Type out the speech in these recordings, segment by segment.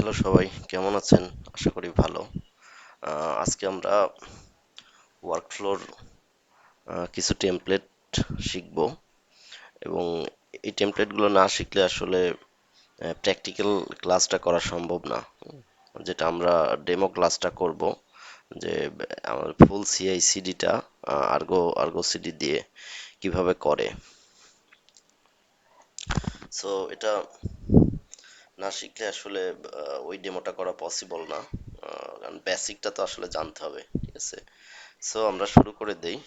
Hello সবাই, কেমন আছেন? আশা করি ভালো। আজকে আমরা ওয়ার্কফ্লোর কিছু টেমপ্লেট শিখব এবং এই টেমপ্লেটগুলো না শিখলে আসলে প্র্যাকটিক্যাল ক্লাসটা করা সম্ভব না। যেটা আমরা ডেমো ক্লাসটা করব, যে আমার ফুল সিআই সিডিটা আর্গো সিডি দিয়ে কিভাবে করে। সো এটা না শিখলে আসলে ওই ডেমোটা করা পসিবল না। কারণ বেসিকটা তো আসলে জানতে হবে, ঠিক আছে? সো আমরা শুরু করে দেই।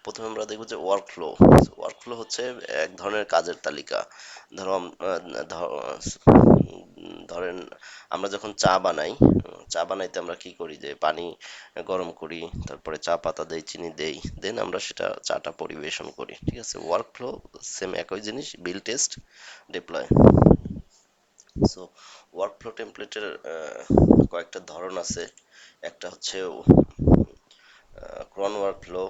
প্রথমে আমরা দেখবো যে ওয়ার্কফ্লো হচ্ছে এক ধরনের কাজের তালিকা। ধরো ধরেন আমরা যখন চা বানাই, চা বানাইতে আমরা কি করি, যে পানি গরম করি, তারপরে চা পাতা দেই, চিনি দেই, দেন আমরা সেটা চাটা পরিবেশন করি, ঠিক আছে? ওয়ার্কফ্লো সেম একই জিনিস, বিল টেস্ট ডিপ্লয়। সো ওয়ার্কফ্লো টেমপ্লেটের কয়েকটা ধরন আছে। একটা হচ্ছে ক্রন ওয়ার্কফ্লো,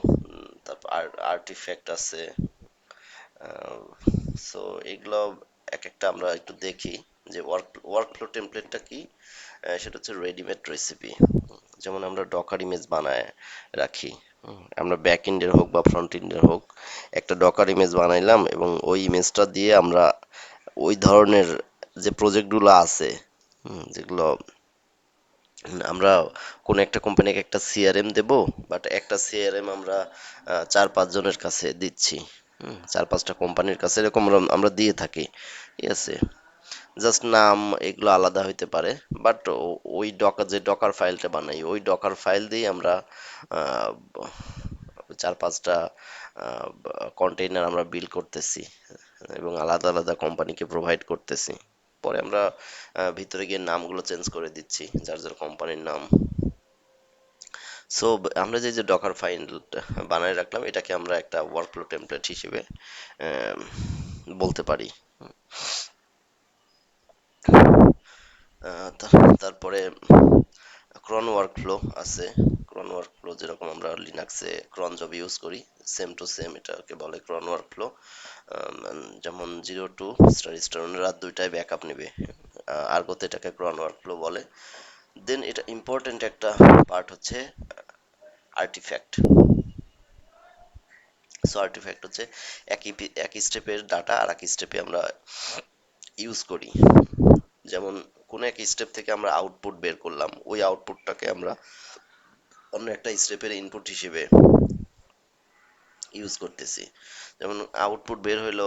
তারপর আর্টিফ্যাক্ট আছে। সো এগুলো এক একটা আমরা একটু দেখি, যে ওয়ার্কফ্লো টেমপ্লেটটা কি। সেটা হচ্ছে রেডিমেড রেসিপি। যেমন আমরা ডকার ইমেজ বানায় রাখি। আমরা ব্যাক এন্ডের হোক বা ফ্রন্ট এন্ডের হোক, একটা ডকার ইমেজ বানাইলাম এবং ওই ইমেজটা দিয়ে আমরা ওই ধরনের যে প্রজেক্টগুলো আছে, যেগুলো আমরা কোন একটা কোম্পানিকে একটা সিআরএম দেব, বাট একটা সিআরএম আমরা 4-5 জনের কাছে দিচ্ছি। চার পাঁচটা কোম্পানির কাছে এরকম আমরা দিয়ে থাকি, ঠিক আছে? জাস্ট নাম এগুলো আলাদা হইতে পারে, বাট ওই ডকার, যে ডকার ফাইলটা বানাই, ওই ডকার ফাইল দিয়ে আমরা 4-5টা কন্টেইনার আমরা বিল করতেছি এবং আলাদা আলাদা কোম্পানিকে প্রোভাইড করতেছি। পরে আমরা ভিতরে গিয়ে নামগুলো চেঞ্জ করে দিচ্ছি, যার যার কোম্পানির নাম। সো আমরা যে যে ডকার ফাইল বানায় রাখলাম, এটাকে আমরা একটা ওয়ার্কফ্লো টেমপ্লেট হিসেবে আহ, বলতে পারি। তারপরে ক্রন ওয়ার্কফ্লো আছে। ক্রন ওয়ার্কফ্লো যেরকম আমরা লিনাক্সে ক্রন জব ইউজ করি, সেম টু সেম এটাকে বলে ক্রন ওয়ার্কফ্লো। যেমন 0 to স্টার রাত দুইটায় ব্যাকআপ নেবে, আর্গোতে এটাকে ক্রন ওয়ার্কফ্লো বলে। দেন এটা ইম্পর্টেন্ট একটা পার্ট হচ্ছে আর্টিফ্যাক্ট। সো আর্টিফ্যাক্ট হচ্ছে একই স্টেপের ডাটা আর এক স্টেপে আমরা ইউজ করি। যেমন কোন এক স্টেপ থেকে আমরা আউটপুট বের করলাম, ওই আউটপুটটাকে আমরা অন্য একটা স্টেপের ইনপুট হিসেবে ইউজ করতেছি। যেমন আউটপুট বের হইলো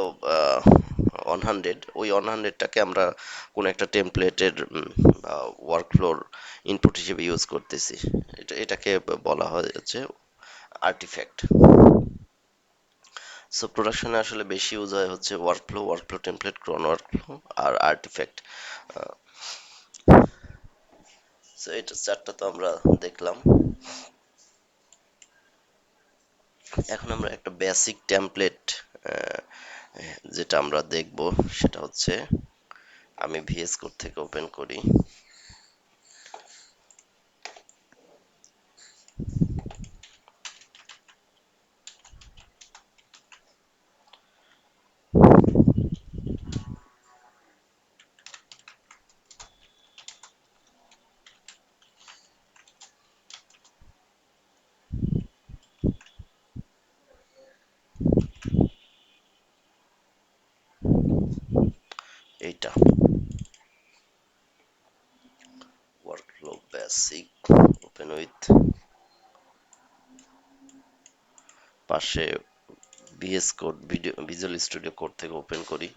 100, ওই 100টাকে আমরা কোন একটা টেমপ্লেটের ওয়ার্কফ্লোর ইনপুট হিসেবে ইউজ করতেছি। এটাকে বলা হয় হচ্ছে আর্টিফ্যাক্ট। সো প্রোডাকশনে আসলে বেশি ইউজ হয় হচ্ছে ওয়ার্কফ্লো টেমপ্লেট, ক্রন ওয়ার্কফ্লো আর আর্টিফ্যাক্ট। সো এটা চারটা তো আমরা দেখলাম। এখন আমরা একটা বেসিক টেমপ্লেট যেটা আমরা দেখব, সেটা হচ্ছে, আমি ভিএস কোড থেকে ওপেন করি। এইটা ওয়ার্কফ্লো বেসিক, ওপেন উইথ, পাশে VS code, visual studio code থেকে ওপেন করি।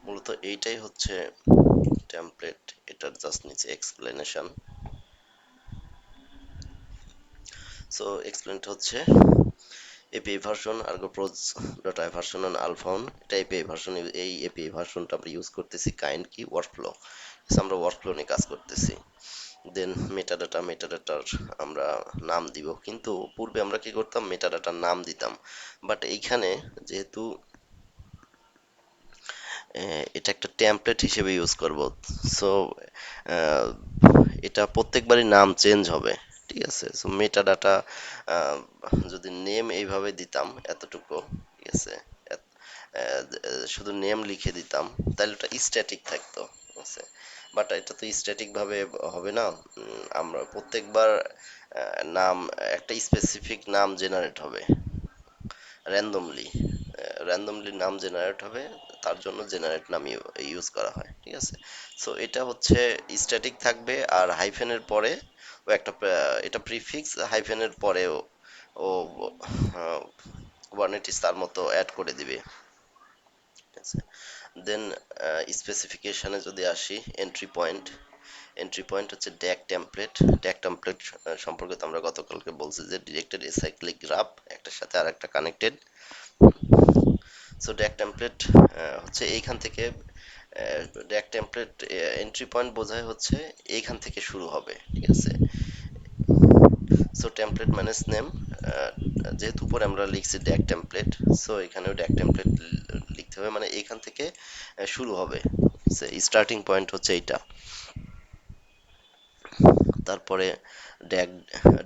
মূলত এইটাই হচ্ছে টেমপ্লেট, এটার জাস্ট নিচে এক্সপ্লেনেশন। সো এক্সপ্লেনটা হচ্ছে API version argoproj dot I version one alpha one, এটা এপিআই ভার্সন। এই এপিআই ভার্সনটা আমরা ইউজ করতেছি কাইন্ড কি ওয়ার্কফ্লো। আমরা ওয়ার্কফ্লো নিয়ে কাজ করতেছি। দেন মেটাডাটার আমরা নাম দিব, কিন্তু পূর্বে আমরা কি করতাম, মেটাডাটার নাম দিতাম। বাট এইখানে যেহেতু এটা একটা টেমপ্লেট হিসেবে ইউজ করব। সো এটা প্রত্যেকবারই নাম চেঞ্জ হবে, ঠিক আছে। সো মেটা ডাটা যদি নেম এইভাবে দিতাম এতটুকু, ঠিক আছে, শুধু নেম লিখে দিতাম, তাহলে ওটা স্ট্যাটিক থাকতো, ঠিক আছে। বাট এটা তো স্ট্যাটিক ভাবে হবে না। আমরা প্রত্যেকবার নাম, একটা স্পেসিফিক নাম জেনারেট হবে র্যান্ডমলি, র্যান্ডমলি নাম জেনারেট হবে, তার জন্য জেনারেট নাম ইউজ করা হয়, ঠিক আছে। সো এটা হচ্ছে স্ট্যাটিক থাকবে, আর হাইফেনের পরে ও একটা এটা প্রিফিক্স, হাইফেনের পরেও ও কোয়ার্নেটিস তার মতো অ্যাড করে দিবে, ঠিক আছে। দেন স্পেসিফিকেশনে যদি আসি, এন্ট্রি পয়েন্ট হচ্ছে ড্যাগ টেমপ্লেট। ড্যাগ টেমপ্লেট সম্পর্কে তো আমরা গতকালকে বলছি যে ডিরেক্টেড এসাইক্লিক গ্রাফ, একটার সাথে আর একটা কানেক্টেড। সো ড্যাগ টেমপ্লেট হচ্ছে এইখান থেকে, ড্যাগ টেমপ্লেট এন্ট্রি পয়েন্ট বোঝায় হচ্ছে এইখান থেকে শুরু হবে, ঠিক আছে। সো টেমপ্লেট ম্যানেজ নেম, যেহেতু উপরে আমরা লিখছি ড্যাগ টেমপ্লেট, সো এখানেও ড্যাগ টেমপ্লেট লিখতে হবে, মানে এখান থেকে শুরু হবে, স্টার্টিং পয়েন্ট হচ্ছে এইটা। তারপরে ড্যাগ,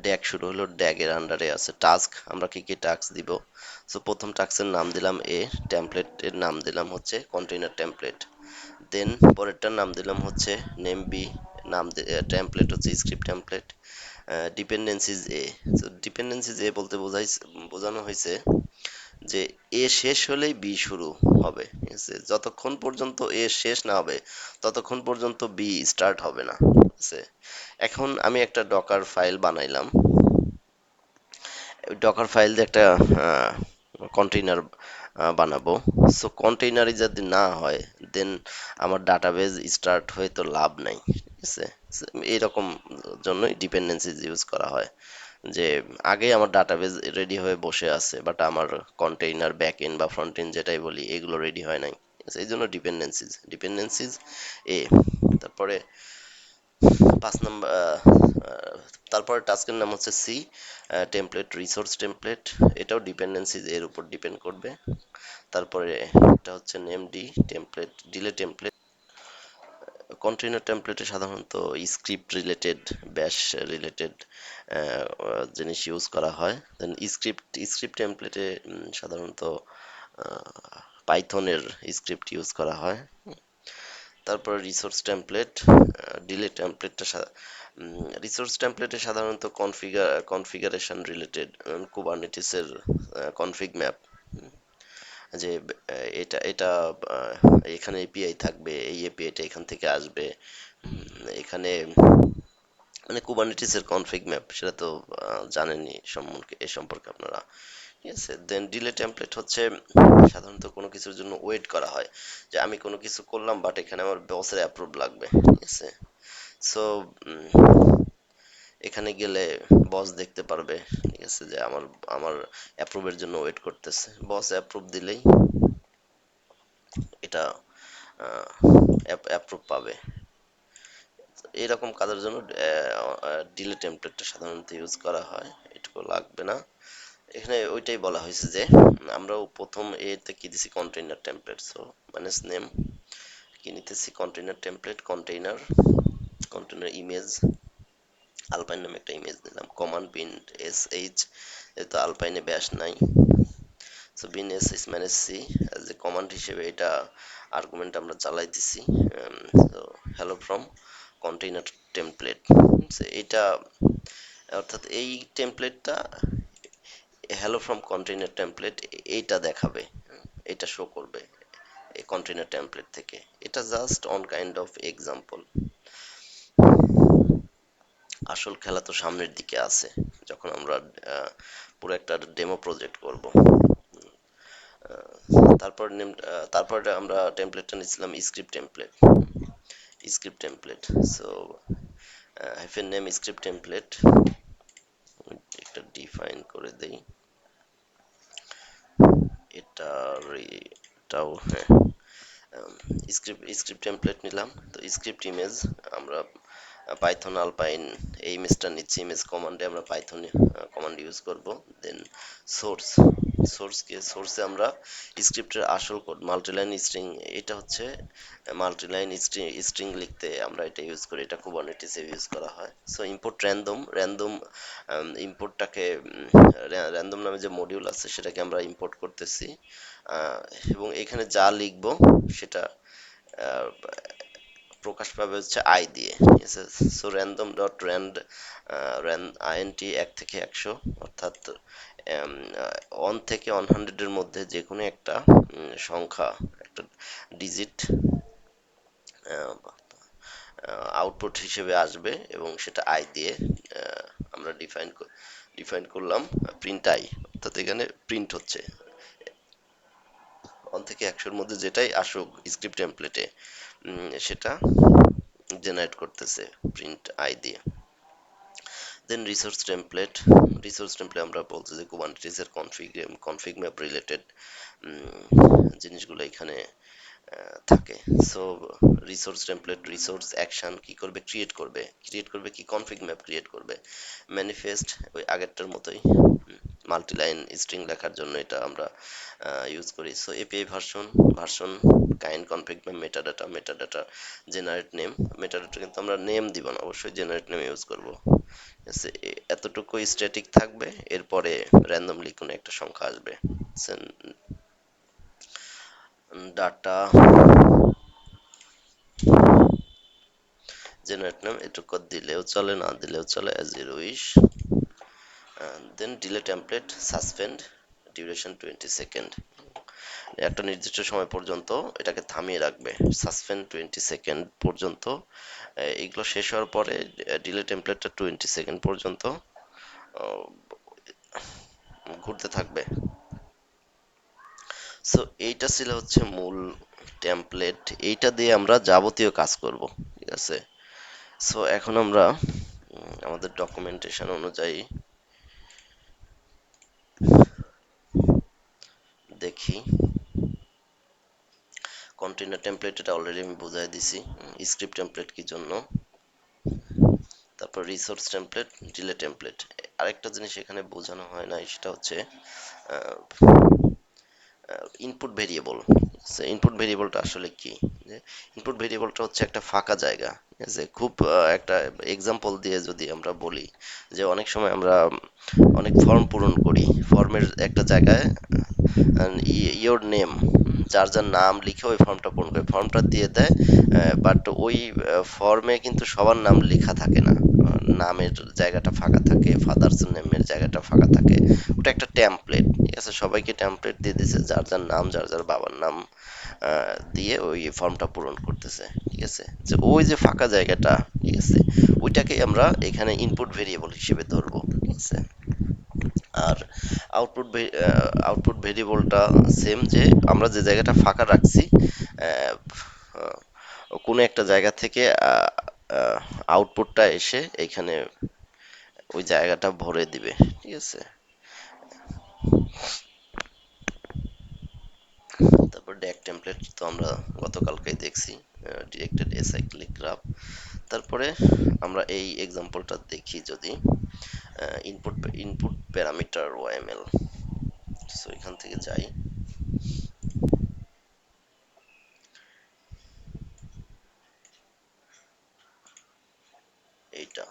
ড্যাগ শুরু হলো, ড্যাগের আন্ডারে আছে টাস্ক, আমরা কি কি টাস্ক দিব। সো প্রথম টাস্কের নাম দিলাম এ, টেমপ্লেটের নাম দিলাম হচ্ছে কন্টেইনার টেমপ্লেট। দেন পরেরটার নাম দিলাম হচ্ছে নেম বি, নাম টেমপ্লেট হচ্ছে স্ক্রিপ্ট টেমপ্লেট। ডিপেন্ডেন্সিজ এ, তো ডিপেন্ডেন্সিজ এ বলতে বোঝানো হয়েছে যে এ শেষ হলেই বি শুরু হবে, ঠিক আছে। যতক্ষণ পর্যন্ত এ শেষ না হবে ততক্ষণ পর্যন্ত বি স্টার্ট হবে না, ঠিক আছে। এখন আমি একটা ডকার ফাইল বানাইলাম, ডকার ফাইল দিয়ে একটা কন্টেইনার বানাবো। সো কন্টেইনারই যদি না হয়, দেন আমার ডাটাবেজ স্টার্ট হয়ে তো লাভ নাই, ঠিক আছে। এরকম জন্যই ডিপেন্ডেন্সিজ ইউজ করা হয়, যে আগে আমার ডাটাবেজ রেডি হয়ে বসে আছে, বাট আমার কন্টেইনার ব্যাক এন্ড বা ফ্রন্ট এন্ড যেটাই বলি এগুলো রেডি হয় নাই, ঠিক আছে? এই জন্য ডিপেন্ডেন্সিজ এ। তারপরে 5 নম্বর, তারপরে টাস্কের নাম হচ্ছে সি, টেমপ্লেট রিসোর্স টেমপ্লেট, এটাও ডিপেন্ডেন্সিজ এর উপর ডিপেন্ড করবে। তারপরে এটা হচ্ছে নেম ডি, টেমপ্লেট ডিলে টেমপ্লেট। কন্টেইনার টেমপ্লেটে সাধারণত স্ক্রিপ্ট রিলেটেড, ব্যাশ রিলেটেড জিনিস ইউজ করা হয়। দেন স্ক্রিপ্ট টেমপ্লেটে সাধারণত পাইথনের স্ক্রিপ্ট ইউজ করা হয়। তারপরে রিসোর্স টেমপ্লেট, ডিলে টেমপ্লেটটা, রিসোর্স টেমপ্লেটে সাধারণত কনফিগারেশন রিলেটেড, কুবারনেটিসের কনফিগ ম্যাপ, যে এটা এটা এখানে এপিআই থাকবে, এই এপিআইটা এখান থেকে আসবে, এখানে মানে কুবারনেটিসের কনফিগ ম্যাপ, সেটা তো জানেনই সম্পর্কে, এ সম্পর্কে আপনারা, ঠিক আছে। দেন ডিলে টেমপ্লেট হচ্ছে সাধারণত কোনো কিছুর জন্য ওয়েট করা হয়, যে আমি কোনো কিছু করলাম বাট এখানে আমার বসের অ্যাপ্রুভ লাগবে, ঠিক আছে। সো এখানে গেলে বস দেখতে পারবে, ঠিক আছে, যে আমার আমার অ্যাপ্রুভের জন্য ওয়েট করতেছে, বস অ্যাপ্রুভ দিলেই এটা অ্যাপ্রুভ পাবে। এরকম কাজের জন্য ডিলে টেমপ্লেটটা সাধারণত ইউজ করা হয়, এটুকু লাগবে না। এখানে ওইটাই বলা হয়েছে যে আমরাও প্রথম এতে কি দিছি container template, so manage name কি নিতেছি container template, container image, alpine নামে একটা ইমেজ নিলাম, কমান্ড বিন এস এইচ, যেহেতু আলপাইনে ব্যাশ নাই, সো বিন এস এইচ ম্যানেজ সি, যে কমান্ড হিসেবে এটা আর্গুমেন্ট আমরা চালাই দিছি। তো হ্যালো ফ্রম কন্টেইনার টেমপ্লেট, এটা অর্থাৎ এই টেমপ্লেটটা হ্যালো ফ্রম কন্টেইনার টেমপ্লেট এইটা দেখাবে, এটা শো করবে এই কন্টেইনার টেমপ্লেট থেকে। এটা just on kind of example, আসল খেলা তো সামনের দিকে আছে, যখন আমরা পুরো একটা ডেমো প্রজেক্ট করব। তারপর আমরা টেমপ্লেটটা নিয়েছিলাম script template. So hyphen name script template, একটা ডিফাইন করে দেই, এটা এটাও হ্যাঁ, স্ক্রিপ্ট টেমপ্লেট নিলাম। তো স্ক্রিপ্ট ইমেজ আমরা পাইথন আলপাইন এই ইমেজটা নিচ্ছি, ইমেজ কমান্ডে আমরা পাইথন কমান্ড ইউজ করব। দেন সোর্স, সোর্স কি, সোর্সে আমরা স্ক্রিপ্টের আসল কোড মাল্টিলাইন স্ট্রিং, এটা হচ্ছে মাল্টিলাইন স্ট্রিং লিখতে আমরা এটা ইউজ করি, এটা কুবারনেটিসে ইউজ করা হয়। সো ইম্পোর্ট র্যান্ডম, ইম্পোর্টটাকে র্যান্ডম নামে যে মডিউল আছে সেটাকে আমরা ইম্পোর্ট করতেছি, আহ, এবং এখানে যা লিখবো সেটা আহ, প্রকাশ পাবে হচ্ছে আই দিয়ে, ঠিক আছে। So random dot RAND int 1 থেকে 100, অর্থাৎ অন থেকে 100 এর মধ্যে যে কোনো একটা সংখ্যা, একটা ডিজিট আউটপুট হিসেবে আসবে, এবং সেটা আই দিয়ে আহ, আমরা ডিফাইন করলাম প্রিন্ট আই, অর্থাৎ এখানে প্রিন্ট হচ্ছে 1 থেকে 100-র মধ্যে যেটাই আসুক স্ক্রিপ্ট টেমপ্লেটে সেটা জেনারেট করতেছে প্রিন্ট আই দিয়ে। দেন রিসোর্স টেমপ্লেট আমরা বলছি যে কুবারনেটিস এর কনফিগ ম্যাপ রিলেটেড জিনিসগুলো এখানে থাকে। সো রিসোর্স অ্যাকশন কি করবে, ক্রিয়েট করবে কি, কনফিগ ম্যাপ ক্রিয়েট করবে। ম্যানিফেস্ট ওই আগেরটার মতোই, মাল্টিলাইন স্ট্রিং লেখার জন্য এটা আমরা ইউজ করি। So API version kind config map, metadata generate name, metadata কিন্তু আমরা নেম দিব না, অবশ্যই জেনারেট নেম ইউজ করব। আছে এতটুকু স্ট্যাটিক থাকবে, এরপরে র্যান্ডমলি কোনো একটা সংখ্যা আসবে। ডাটা জেনারেট নাম এটুকু দিলেও চলে, না দিলেও চলে, as you wish. Then delay template suspend duration 20 second, একটা নির্দিষ্ট সময় পর্যন্ত এটাকে থামিয়ে রাখবে, সাসপেন্ড 20 সেকেন্ড পর্যন্ত। এগুলো শেষ হওয়ার পরে ডিলে টেমপ্লেটটা 20 সেকেন্ড পর্যন্ত আহ, ঘুরতে থাকবে। সো এইটা ছিল হচ্ছে মূল টেমপ্লেট, এইটা দিয়ে আমরা যাবতীয় কাজ করব, ঠিক আছে। সো এখন আমরা আমাদের ডকুমেন্টেশন অনুযায়ী দেখি। কন্টেইনার টেমপ্লেট এটা অলরেডি আমি বুঝাই দিছি, স্ক্রিপ্ট টেমপ্লেট কি জন্য, তারপর রিসোর্স টেমপ্লেট, ডিলে টেমপ্লেট। আরেকটা জিনিস এখানে বোঝানো হয় নাই, সেটা হচ্ছে ইনপুট ভেরিয়েবল। ইনপুট ভেরিয়েবলটা আসলে কি, যে ইনপুট ভেরিয়েবলটা হচ্ছে একটা ফাঁকা জায়গা, ঠিক আছে। খুব একটা এক্সাম্পল দিয়ে যদি আমরা বলি, যে অনেক সময় আমরা অনেক ফর্ম পূরণ করি, ফর্মের একটা জায়গায় ইয়োর নেম, যার যার নাম লিখে ওই ফর্মটা পূরণ করে ফর্মটা দিয়ে দেয়, বাট ওই ফর্মে কিন্তু সবার নাম লেখা থাকে না, নামের জায়গাটা ফাঁকা থাকে, ফাদার্স নেমের জায়গাটা ফাঁকা থাকে। ওটা একটা টেমপ্লেট, ঠিক আছে। সবাইকে টেমপ্লেট দিয়ে দিয়েছে, যার যার নাম, যার যার বাবার নাম দিয়ে ওই ফর্মটা পূরণ করতেছে, ঠিক আছে। যে ওই যে ফাঁকা জায়গাটা, ঠিক আছে, ওইটাকেই আমরা এখানে ইনপুট ভেরিয়েবল হিসেবে ধরবো, ঠিক আছে। আর আউটপুট ভেরিয়েবলটা সেম, যে আমরা যে জায়গাটা ফাঁকা রাখছি আহ, আহ, কোনো একটা জায়গা থেকে আউটপুটটা এসে এখানে ওই জায়গাটা ভরে দিবে, ঠিক আছে। তারপর ডেক টেমপ্লেট তো আমরা গতকালকেই দেখছি, ডিরেক্টেড অ্যাসাইক্লিক গ্রাফ। তারপরে আমরা এই এক্সাম্পলটা দেখি যদি, input input parameter YAML. So এখান থেকে যাই, এইটা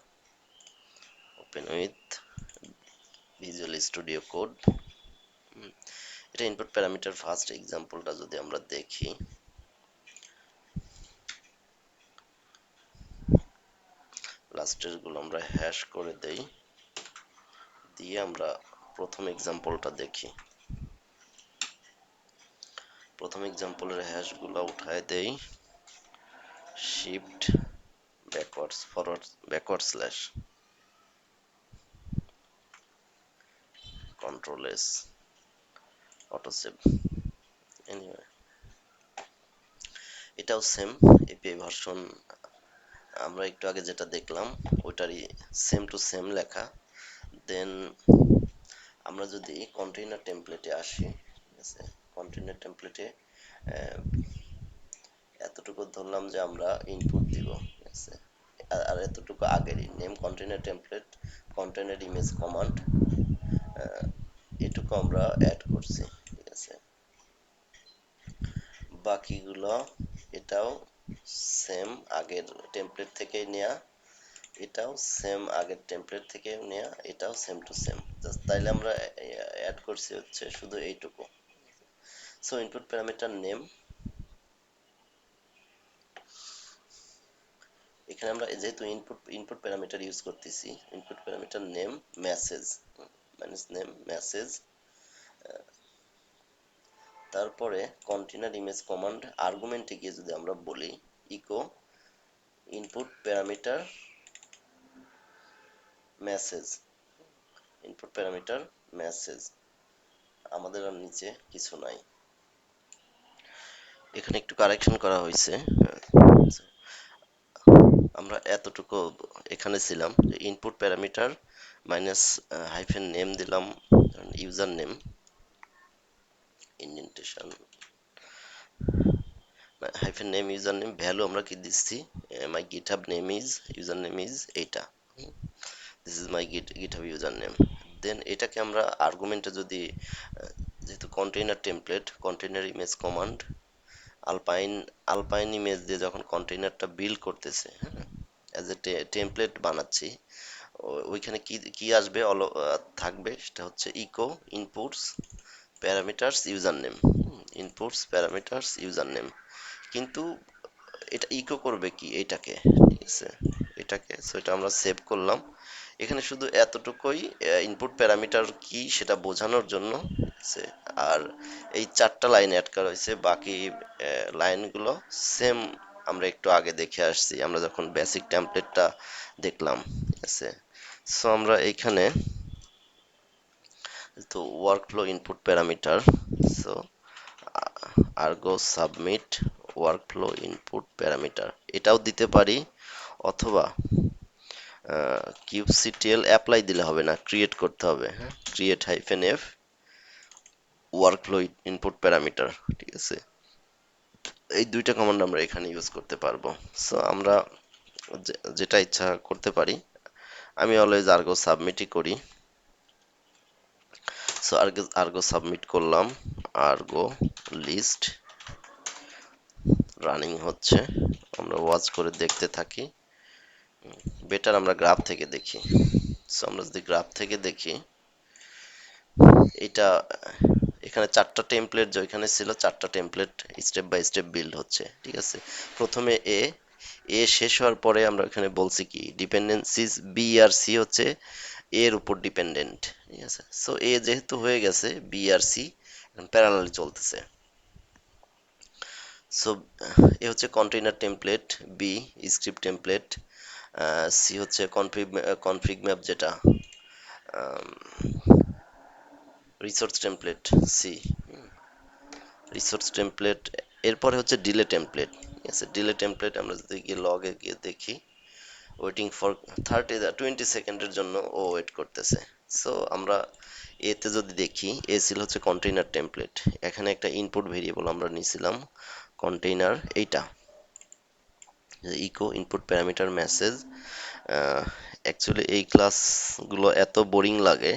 open with visual studio code. এটা ইনপুট প্যারামিটার ফার্স্ট এক্সাম্পলটা যদি আমরা দেখি, লাস্টের গুলো আমরা হ্যাশ করে দেই, দিয়ে আমরা প্রথম এক্সাম্পলটা দেখি। প্রথম এক্সাম্পলের হ্যাশ গুলো উঠায় দেই, shift backward slash control S, auto save. Anyway, এটাও সেম, এপিআই ভার্সন আমরা একটু আগে যেটা দেখলাম ওইটারই সেম টু সেম লেখা। দেন আমরা যদি কন্টেইনার টেমপ্লেটে আসি, ঠিক আছে, কন্টেইনার টেমপ্লেটে এতটুকু ধরলাম যে আমরা ইনপুট দিব, ঠিক আছে। আর এতটুকু আগেরই name container template, container image command, এটুকু আমরা অ্যাড করছি, ঠিক আছে। বাকিগুলো এটাও সেম আগের টেমপ্লেট থেকেই নেয়া, এটাও সেম আগের টেমপ্লেট থেকে নেয়া, এটাও সেম টু সেম। জাস্ট তাইলে আমরা অ্যাড করছি হচ্ছে শুধু এইটুকু। সো ইনপুট প্যারামিটার নেম, এখানে আমরা যেহেতু ইনপুট প্যারামিটার ইউজ করতেছি, input parameter name message minus name message, তারপরে কন্টেনার ইমেজ কমান্ড আর্গুমেন্টে গিয়ে যদি আমরা বলি echo input parameter message, input parameter message, আমাদের আর নিচে কিছু নাই। এখানে একটু কারেকশন করা হয়েছে। আমরা এতটুকু এখানে ছিলাম যে input parameter minus hyphen name দিলাম user name, indentation hyphen name user name, value আমরা কি দিচ্ছি, my GitHub name is, user name is এইটা, this is my GitHub user name. Then এটাকে আমরা আর্গুমেন্টে যদি যেহেতু container template, container image command alpine, alpine image দিয়ে যখন কন্টেইনারটা বিল্ড করতেছে, হ্যাঁ, অ্যাজ এ টেমপ্লেট বানাচ্ছি, ওইখানে কি কি আসবে থাকবে, সেটা হচ্ছে echo inputs parameters user name, inputs parameters user name. কিন্তু এটা ইকো করবে কি এটাকে, ঠিক আছে, এটাকে। সো এটা আমরা সেভ করলাম। এখানে শুধু এতটুকুই ইনপুট প্যারামিটার কি সেটা বোঝানোর জন্য, ঠিক আছে। আর এই 4টা লাইন অ্যাড করা হয়েছে, বাকি লাইনগুলো সেম আমরা একটু আগে দেখে আসছি আমরা যখন বেসিক টেমপ্লেটটা দেখলাম, ঠিক আছে। সো আমরা এইখানে তো workflow input parameter, so Argo submit workflow input parameter এটাও দিতে পারি, অথবা কিউবসিটিএল অ্যাপ্লাই দিলে হবে না, ক্রিয়েট করতে হবে, হ্যাঁ, create hyphen F workflow input parameter, ঠিক আছে। এই দুইটা কমান্ড আমরা এখানে ইউজ করতে পারবো। সো আমরা যেটা ইচ্ছা করতে পারি। আমি অলওয়েজ আর্গো সাবমিটই করি। সো আর্গো সাবমিট করলাম, আর্গো লিস্ট রানিং হচ্ছে, আমরা ওয়াচ করে দেখতে থাকি। বেটার আমরা গ্রাফ থেকে দেখি। সো আমরা যদি গ্রাফ থেকে দেখি, এটা এখানে 4টা টেমপ্লেট যেখানে ছিল, 4টা template step by step build হচ্ছে, ঠিক আছে। প্রথমে এ, এ শেষ হওয়ার পরে আমরা এখানে বলছি কি ডিপেন্ডেন্সিজ বি আর সি হচ্ছে এর উপর ডিপেন্ডেন্ট, ঠিক আছে। সো এ যেহেতু হয়ে গেছে, বি আর সি এখন প্যারালালি চলতেছে। সো এ হচ্ছে container template, B script template, C হচ্ছে কনফিগ ম্যাপ যেটা resource template, C resource template. এরপরে হচ্ছে ডিলে টেমপ্লেট, ঠিক আছে। ডিলে টেমপ্লেট আমরা যদি গিয়ে লগে গিয়ে দেখি, ওয়েটিং ফর 20 সেকেন্ডের জন্য ও ওয়েট করতেছে। সো আমরা এতে যদি দেখি, এ ছিল হচ্ছে কন্টেইনার টেমপ্লেট, এখানে একটা ইনপুট ভেরিয়েবল আমরা নিয়েছিলাম কন্টেইনার, এইটা echo input parameter message. Actually এই ক্লাসগুলো এত বোরিং লাগে,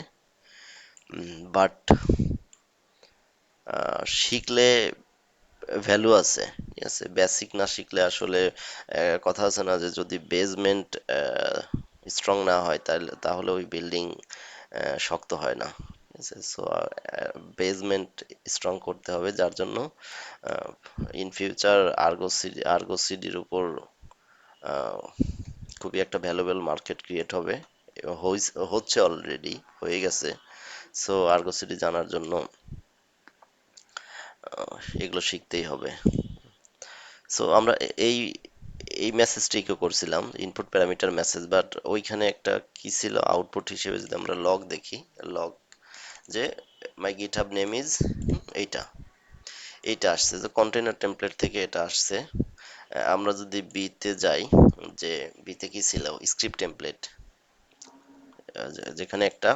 বাট শিখলে ভ্যালু আছে, ঠিক আছে। বেসিক না শিখলে আসলে কথা আছে না যে যদি বেসমেন্ট স্ট্রং না হয় তাহলে তাহলে ওই বিল্ডিং শক্ত হয় না, ঠিক আছে। সো বেসমেন্ট স্ট্রং করতে হবে, যার জন্য ইন ফিউচার আর্গো সিডির উপর আহ, খুবই একটা ভ্যালুয়েবল মার্কেট ক্রিয়েট হবে, এবং হচ্ছে অলরেডি হয়ে গেছে। সো আর্গো সিডি জানার জন্য এগুলো শিখতেই হবে। সো আমরা এই এই মেসেজটা ইকো করছিলাম ইনপুট প্যারামিটার মেসেজ, বাট ওইখানে একটা কি ছিল আউটপুট হিসেবে যদি আমরা লগ দেখি, লগ যে মাই গিটহাব নেম ইজ, এইটা এইটা আসছে যে কন্টেইনার টেমপ্লেট থেকে এটা আসছে। আমরা যদি বিতে যাই, যে বিতে কি ছিল স্ক্রিপ্ট টেমপ্লেট, যেখানে একটা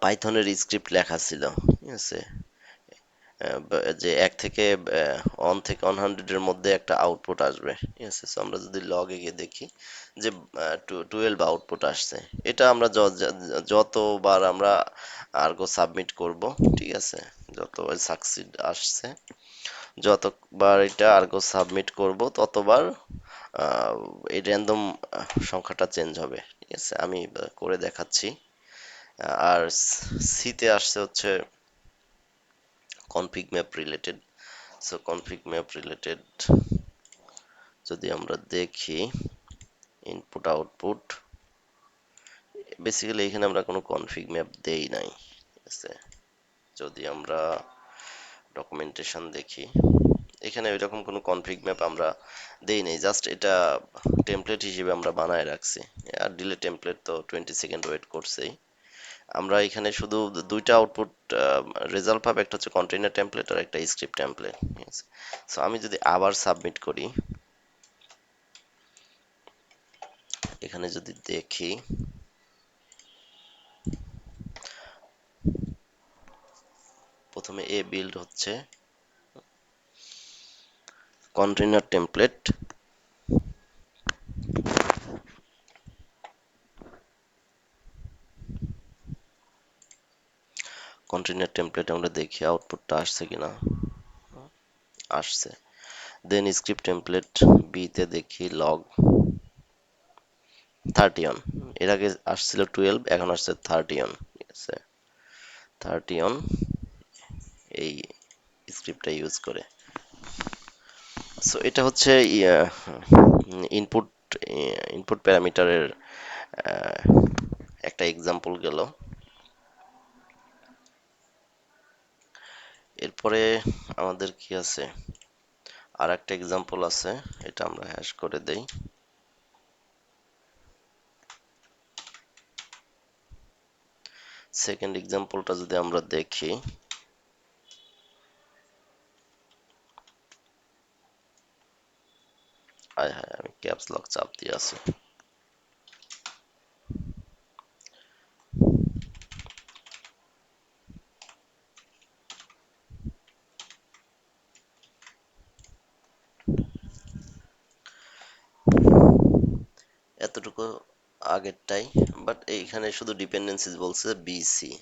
পাইথনের স্ক্রিপ্ট লেখা ছিল, ঠিক আছে। যে 1 থেকে 100 এর মধ্যে একটা আউটপুট আসবে, ঠিক আছে। So আমরা যদি লগে গিয়ে দেখি যে 12 আউটপুট আসছে, এটা আমরা যতবার আমরা আর্গো সাবমিট করব, ঠিক আছে, যতবার সাকসিড আসছে, যতবার এটা আর্গো সাবমিট করব ততবার আহ, এই র্যান্ডম সংখ্যাটা চেঞ্জ হবে, ঠিক আছে। আমি করে দেখাচ্ছি। আর সিতে আসছে হচ্ছে config map related. So config map related যদি আমরা দেখি ইনপুট আউটপুট, বেসিক্যালি এখানে আমরা কোনো কনফিগ ম্যাপ দেই নাই, ঠিক আছে। যদি আমরা ডকুমেন্টেশন দেখি, এখানে এরকম কোনো কনফিগ ম্যাপ আমরা দেই নাই, জাস্ট এটা টেমপ্লেট হিসেবে আমরা বানায় রাখছি। আর ডিলে টেমপ্লেট তো 20 সেকেন্ড ওয়েট করছেই। আমরা এখানে শুধু দুইটা আউটপুট রেজাল্ট পাবে, একটা হচ্ছে কন্টেইনার টেমপ্লেট আর একটা স্ক্রিপ্ট টেমপ্লেট, ঠিক আছে। সো আমি যদি আবার সাবমিট করি, এখানে যদি দেখি, প্রথমে এ বিল্ড হচ্ছে কন্টেইনার টেমপ্লেট, কন্টেইনার টেমপ্লেট আমরা দেখি আউটপুটটা আসছে কিনা, আসছে। দেন স্ক্রিপ্ট টেমপ্লেট বি তে দেখি লগ 30 এর আগে আসছিল 12, এখন আসছে 30, ঠিক আছে, 30 এই স্ক্রিপ্টটা ইউজ করে। সো এটা হচ্ছে ইনপুট ইনপুট প্যারামিটারের একটা এক্সাম্পল গেল। এরপরে আমাদের কি আছে, আর একটা এক্সাম্পল আছে, এটা আমরা হ্যাশ করে দেই। সেকেন্ড এক্সাম্পলটা যদি আমরা দেখি, আয় হায় আমি ক্যাপস লক চাপ দিয়ে আছি। এতটুকু আগেরটাই, বাট এইখানে শুধু ডিপেন্ডেন্সিজ বলছে বিসি,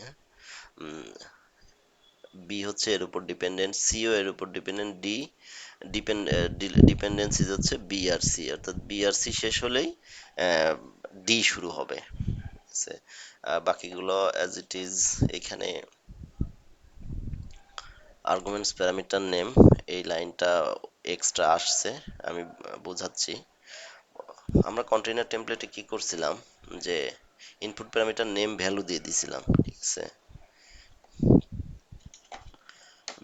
বি হচ্ছে এর উপর ডিপেন্ডেন্ট, সিও এর উপর ডিপেন্ডেন্ট, ডি ডিপেন্ডেন্সিজ হচ্ছে বি আর সি, অর্থাৎ বি আর সি শেষ হলেই ডি শুরু হবে, ঠিক আছে। বাকিগুলো অ্যাজ ইট ইজ। এখানে আর্গুমেন্টস প্যারামিটার নেম, এই লাইনটা এক্সট্রা আসছে, আমি বোঝাচ্ছি। আমরা কন্টেইনার টেমপ্লেটে কি করছিলাম, যে ইনপুট প্যারামিটার নেম ভ্যালু দিয়ে দিছিলাম, ঠিক আছে।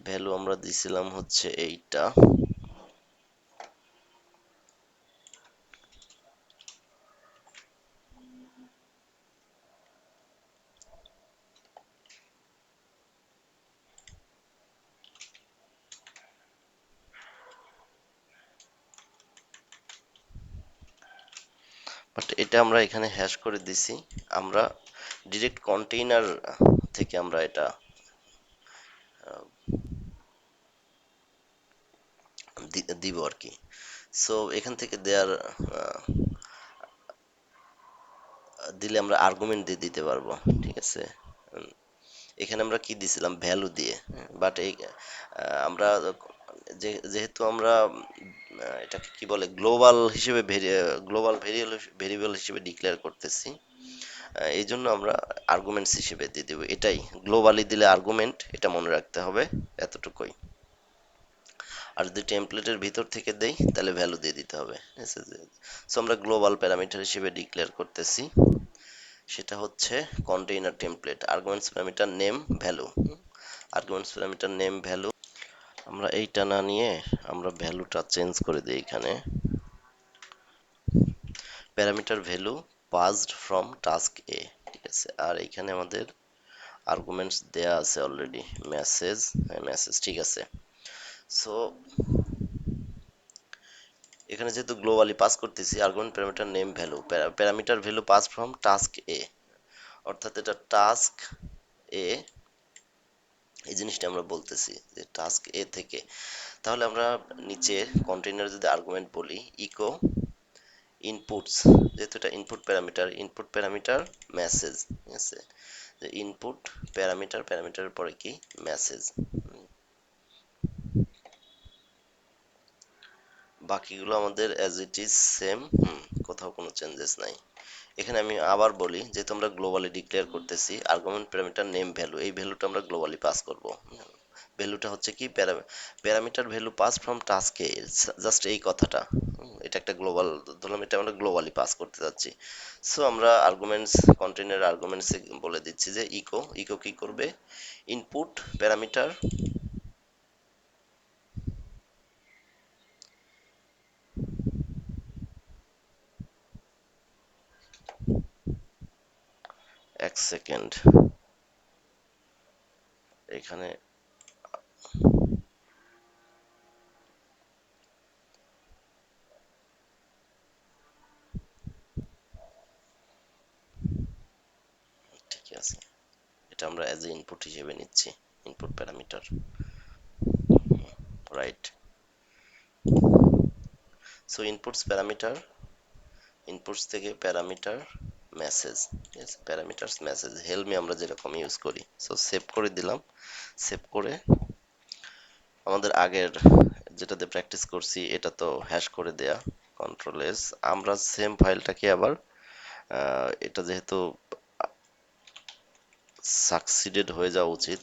ভ্যালু আমরা দিছিলাম হচ্ছে এইটা, বাট এটা আমরা এখানে হ্যাশ করে দিছি। আমরা ডিরেক্ট কন্টেইনার থেকে আমরা এটা দিব আর কি। সো এখান থেকে দেয়ার দিলে আমরা আর্গুমেন্ট দিয়ে দিতে পারবো, ঠিক আছে। এখানে আমরা কি দিছিলাম ভ্যালু দিয়ে, বাট এই আমরা যেহেতু আমরা এটাকে কি বলে গ্লোবাল হিসেবে গ্লোবাল ভেরিয়েবল হিসেবে ডিক্লেয়ার করতেছি, এই জন্য আমরা আর্গুমেন্টস হিসেবে দিয়ে দেবো, এটাই। গ্লোবালি দিলে আর্গুমেন্ট, এটা মনে রাখতে হবে, এতটুকুই। আর যদি টেমপ্লেটের ভিতর থেকে দেই তাহলে ভ্যালু দিয়ে দিতে হবে, ঠিক আছে। সো আমরা গ্লোবাল প্যারামিটার হিসেবে ডিক্লেয়ার করতেছি, সেটা হচ্ছে container template, arguments parameter name value, arguments parameter name value. আমরা এইটা না নিয়ে আমরা ভ্যালুটা চেঞ্জ করে দিই এখানে, parameter value passed from task A, ঠিক আছে। আর এখানে আমাদের আর্গুমেন্টস দেয়া আছে অলরেডি, মেসেজ, মেসেজ, ঠিক আছে। সো এখানে যেহেতু গ্লোবালি পাস করতেছি, argument parameter name value, parameter value pass from task A, অর্থাৎ এটা টাস্ক এ এই জিনিসটা আমরা বলতেছি যে টাস্ক এ থেকে। তাহলে আমরা নিচে কন্টেইনার যদি আর্গুমেন্ট বলি ইকো ইনপুটস, যেহেতু এটা ইনপুট প্যারামিটার মেসেজ, ঠিক আছে, যে ইনপুট প্যারামিটারের পরে কি মেসেজ। বাকিগুলো আমাদের অ্যাজ ইট ইজ সেম, কোথাও কোনো চেঞ্জেস নাই। এখানে আমি আবার বলি, যেহেতু আমরা গ্লোবালি ডিক্লেয়ার করতেছি আর্গুমেন্ট প্যারামিটার নেম ভ্যালু, এই ভ্যালুটা আমরা গ্লোবালি পাস করব। ভ্যালুটা হচ্ছে কি প্যারামিটার ভ্যালু পাস ফ্রম টাস্কে, জাস্ট এই কথাটা, এটা একটা গ্লোবাল, ধরলাম এটা আমরা গ্লোবালি পাস করতে যাচ্ছি। সো আমরা আর্গুমেন্টস, কন্টেইনার আর্গুমেন্টস বলে দিচ্ছি যে ইকো কি করবে, ইনপুট প্যারামিটার, এক সেকেন্ড, এখানে ঠিক আছে, এটা আমরা অ্যাজ এ ইনপুট হিসেবে নিচ্ছি, input parameter, right. So inputs থেকে প্যারামিটার মেসেজ, প্যারামিটারস মেসেজ হেলমি আমরা যেরকম ইউজ করি। সো সেভ করে দিলাম। সেভ করে আমাদের আগের যেটাতে প্র্যাকটিস করছি এটা তো হ্যাশ করে দেয়া, কন্ট্রোল এস। আমরা সেম ফাইলটাকে আবার এটা যেহেতু সাকসিডেড হয়ে যাওয়া উচিত,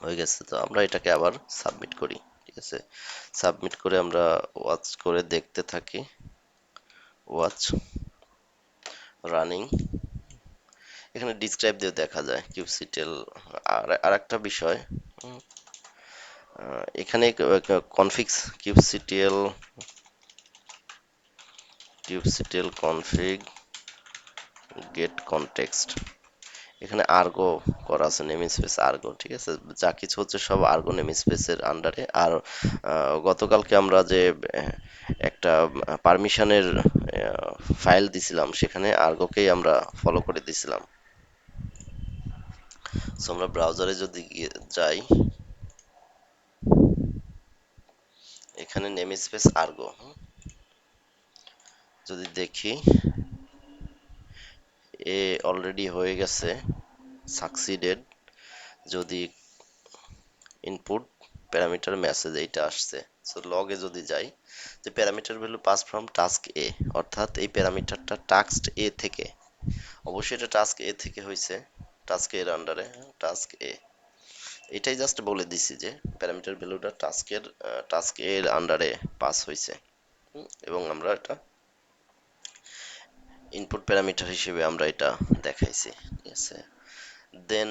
হয়ে গেছে, তো আমরা এটাকে আবার সাবমিট করি, ঠিক আছে। সাবমিট করে আমরা ওয়াচ করে দেখতে থাকি, ওয়াচ রানিং। এখানে ডিসক্রাইব দিয়ে দেখা যায় কিউবসিটেল। আর একটা বিষয়, এখানে কনফিক্স কিউবসিটেল কনফিগ গেট কনটেক্সট, এখানে আর্গো করা আছে, নেম স্পেস আর্গো, ঠিক আছে, যা কিছু হচ্ছে সব আর্গো নেম স্পেসের আন্ডারে। আর গতকালকে আমরা যে একটা পারমিশনের ফাইল দিছিলাম সেখানে আর্গোকেই আমরা ফলো করে দিছিলাম। সো আমরা ব্রাউজারে যদি যাই, এখানে নেম স্পেস আর্গো যদি দেখি, এ অলরেডি হয়ে গেছে সাকসিডেড। যদি ইনপুট প্যারামিটার মেসেজ এইটা আসছে, সো লগে যদি যাই, যে parameter value pass from task A, অর্থাৎ এই প্যারামিটারটা টাস্ক এ থেকে, অবশ্যই এটা টাস্ক এ থেকে হয়েছে, টাস্ক এর আন্ডারে, টাস্ক এ, এটাই জাস্ট বলে দিছি যে প্যারামিটার ভ্যালুটা টাস্ক এর আন্ডারে পাস হয়েছে, এবং আমরা এটা ইনপুট প্যারামিটার হিসেবে আমরা এটা দেখাইছি, ঠিক আছে। দেন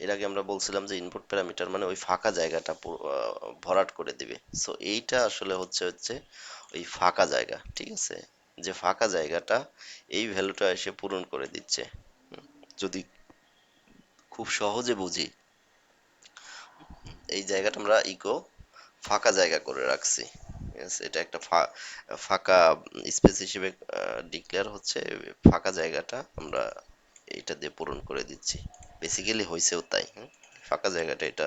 এর আগে আমরা বলছিলাম যে ইনপুট প্যারামিটার মানে ওই ফাঁকা জায়গাটা ভরাট করে দিবে। সো এইটা আসলে হচ্ছে ওই ফাঁকা জায়গা, ঠিক আছে, যে ফাঁকা জায়গাটা এই ভ্যালুটা এসে পূরণ করে দিচ্ছে। যদি খুব সহজে বুঝি, এই জায়গাটা আমরা ফাঁকা জায়গা করে রাখছি, ঠিক আছে, এটা একটা ফাঁকা স্পেস হিসেবে ডিক্লেয়ার হচ্ছে, ফাঁকা জায়গাটা আমরা এইটা দিয়ে পূরণ করে দিচ্ছি। বেসিক্যালি হয়েছেও তাই, ফাঁকা জায়গাটা এটা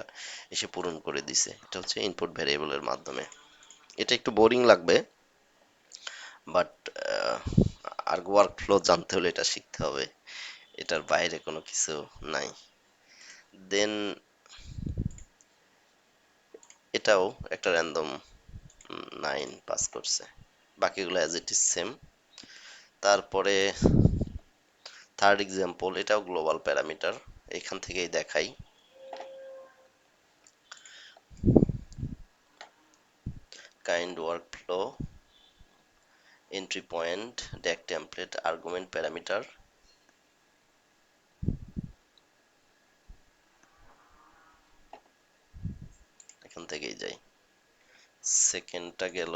এসে পূরণ করে দিছে, এটা হচ্ছে ইনপুট ভ্যারিয়েবলের মাধ্যমে। এটা একটু বোরিং লাগবে, বাট আর ওয়ার্ক ফ্লো জানতে হলে এটা শিখতে হবে, এটার বাইরে কোনো কিছু নাই। দেন এটাও একটা র্যান্ডম 9 পাস করছে, বাকিগুলো অ্যাজ ইট ইজ সেম। তারপরে থার্ড এক্সাম্পল, এটাও গ্লোবাল প্যারামিটার, এখান থেকেই দেখাই। Kind workflow, entry point, DAG template, argument parameter, এখান থেকেই যাই। সেকেন্ডটা গেল,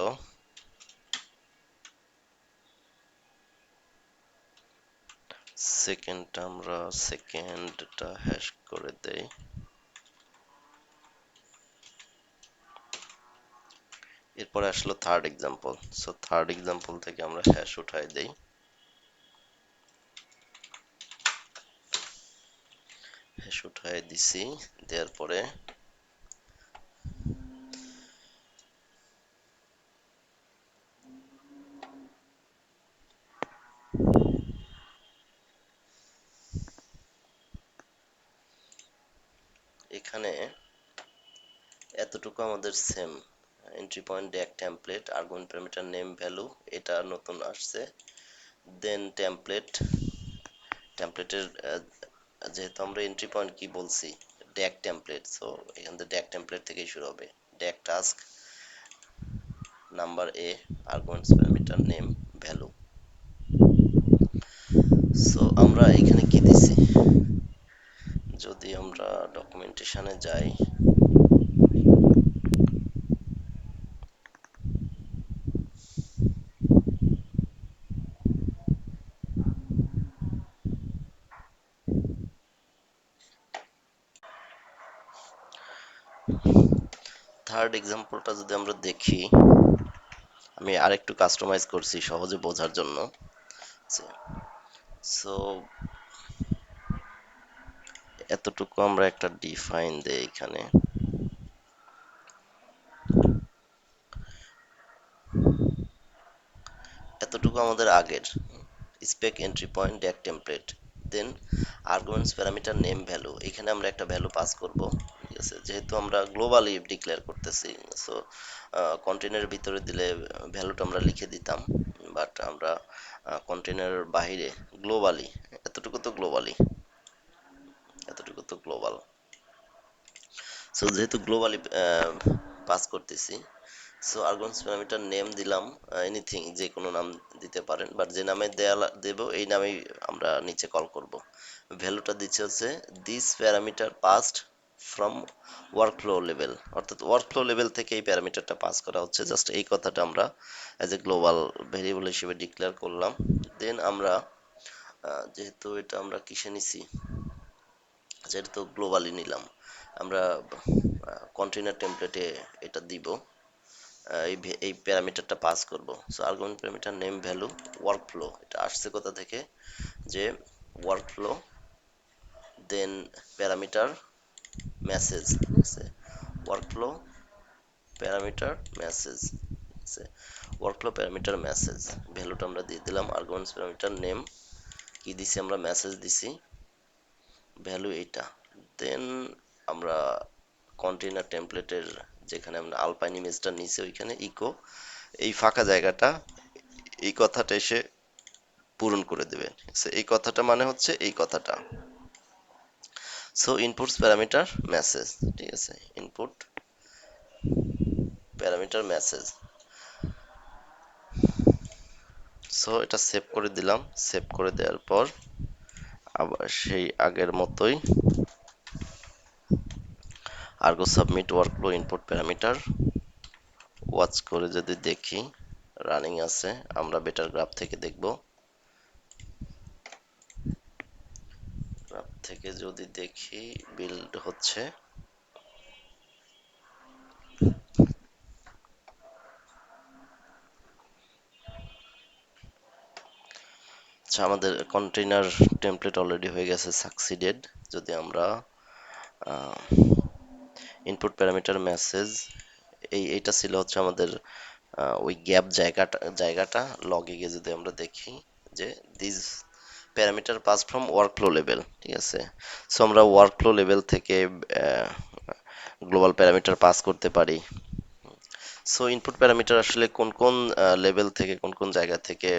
আমরা সেকেন্ডটা হ্যাশ করে দেই। এরপরে আসলো third example. So third example থেকে আমরা হ্যাশ উঠাই দেই। হ্যাশ উঠাই দিছি, দেওয়ার পরে এখানে এতটুকু আমাদের same. Entry point DAG template argument parameter name value, এটা নতুন আসছে। দেন টেমপ্লেটের যেহেতু আমরা এন্ট্রি পয়েন্ট কি বলছি, ডেক টেমপ্লেট, সো এখান থেকে ডেক টেমপ্লেট থেকেই শুরু হবে। DAG task number A arguments parameter name value. So আমরা এখানে কি দিছি, যদি আমরা ডকুমেন্টেশনে যাই, থার্ড এক্সাম্পলটা যদি আমরা দেখি, আমি আরেকটু কাস্টমাইজ করছি সহজে বোঝার জন্য। সো এতটুকু আমরা একটা ডিফাইন দেই এখানে। এতটুকু আমাদের আগের spec entry point DAG template, then arguments parameter name value, এখানে আমরা একটা ভ্যালু পাস করব। ঠিক আছে, যেহেতু আমরা গ্লোবালি ডিক্লেয়ার করতেছি, সো কন্টেনারের ভিতরে দিলে ভ্যালুটা আমরা লিখে দিতাম, বাট আমরা কন্টেনারের বাইরে গ্লোবালি, এতটুকু তো গ্লোবালি, এতটুকু তো গ্লোবাল। সো যেহেতু গ্লোবালি পাস করতেছি, সো আর্গুমেন্টস প্যারামিটার নেম দিলাম এনিথিং, যে কোনো নাম দিতে পারেন, বাট যে নামে দেব এই নামেই আমরা নিচে কল করব। ভ্যালুটা দিচ্ছে হচ্ছে this parameter passed from workflow level, অর্থাৎ ওয়ার্কফ্লো লেভেল থেকে এই প্যারামিটারটা পাস করা হচ্ছে, জাস্ট এই কথাটা আমরা অ্যাজ এ গ্লোবাল ভেরিয়েবল হিসেবে ডিক্লেয়ার করলাম। দেন আমরা যেহেতু এটা আমরা কিসে নিছি, যেটা তো গ্লোবালি নিলাম, আমরা কন্টেইনার টেমপ্লেটে এটা দিব, এই প্যারামিটারটা পাস করব। So argument parameter name value workflow, এটা আসছে কোথা থেকে, যে ওয়ার্কফ্লো, দেন প্যারামিটার মেসেজ, ঠিক আছে, ওয়ার্কফ্লো প্যারামিটার মেসেজ, ঠিক আছে, ওয়ার্কফ্লো প্যারামিটার মেসেজ ভ্যালুটা আমরা দিয়ে দিলাম। আর্গুমেন্টস প্যারামিটার নেম কি দিছি আমরা, মেসেজ দিছি, ভ্যালু এইটা। দেন আমরা কন্টেইনার টেমপ্লেটের যেখানে আমরা আলপাইন ইমেজটা নিচে ওইখানে ইকো, এই ফাঁকা জায়গাটা এই কথাটা এসে পূরণ করে দেবে, ঠিক আছে, এই কথাটা মানে হচ্ছে এই কথাটা। সো ইনপুটস প্যারামিটার মেসেজ, ঠিক আছে, ইনপুট প্যারামিটার মেসেজ। সো এটা সেভ করে দিলাম, সেভ করে দেওয়ার পর আবার সেই আগের মতোই Argo submit workflow input parameter, watch করে যদি দেখি রানিং আছে, আমরা বেটার গ্রাফ থেকে দেখব, গ্রাফ থেকে যদি দেখি বিল্ড হচ্ছে। আচ্ছা, আমাদের কন্টেইনার টেমপ্লেট অলরেডি হয়ে গেছে সাকসিডেড। যদি আমরা ইনপুট প্যারামিটার মেসেজ, এইটা ছিল হচ্ছে আমাদের ওই গ্যাপ জায়গাটা লগে গিয়ে যদি আমরা দেখি যে this parameter past form workflow level, ঠিক আছে, সো আমরা ওয়ার্কফ্লো লেভেল থেকে গ্লোবাল প্যারামিটার পাস করতে পারি। সো ইনপুট প্যারামিটার আসলে কোন কোন লেভেল থেকে, কোন কোন জায়গা থেকে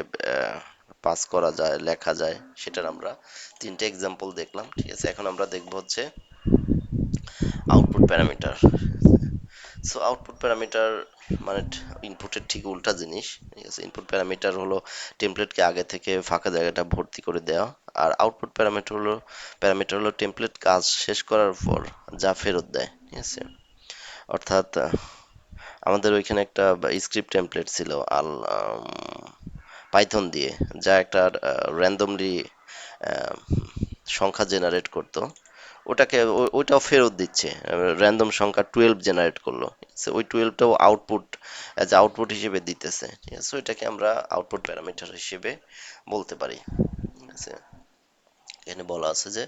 পাস করা যায়, লেখা যায়, সেটার আমরা তিনটে এক্সাম্পল দেখলাম। ঠিক আছে, এখন আমরা দেখবো হচ্ছে output parameter. So output parameter মানে ইনপুটের ঠিক উল্টা জিনিস। ঠিক আছে, ইনপুট প্যারামিটার হলো টেমপ্লেটকে আগে থেকে ফাঁকা জায়গাটা ভর্তি করে দেওয়া, আর আউটপুট প্যারামিটার হলো টেমপ্লেট কাজ শেষ করার পর যা ফেরত দেয়। ঠিক আছে, অর্থাৎ আমাদের ওইখানে একটা স্ক্রিপ্ট টেমপ্লেট ছিল আল পাইথন দিয়ে, যা একটা র্যান্ডমলি সংখ্যা জেনারেট করতো, ওটাকে ওইটাও ফেরত দিচ্ছে, র্যান্ডম সংখ্যা 12 জেনারেট করলো। ওই 12টাও আউটপুট অ্যাজ আউটপুট হিসেবে দিতেছে, ঠিক আছে? এটাকে আমরা আউটপুট প্যারামিটার হিসেবে বলতে পারি, ঠিক আছে? এখানে বলা আছে যে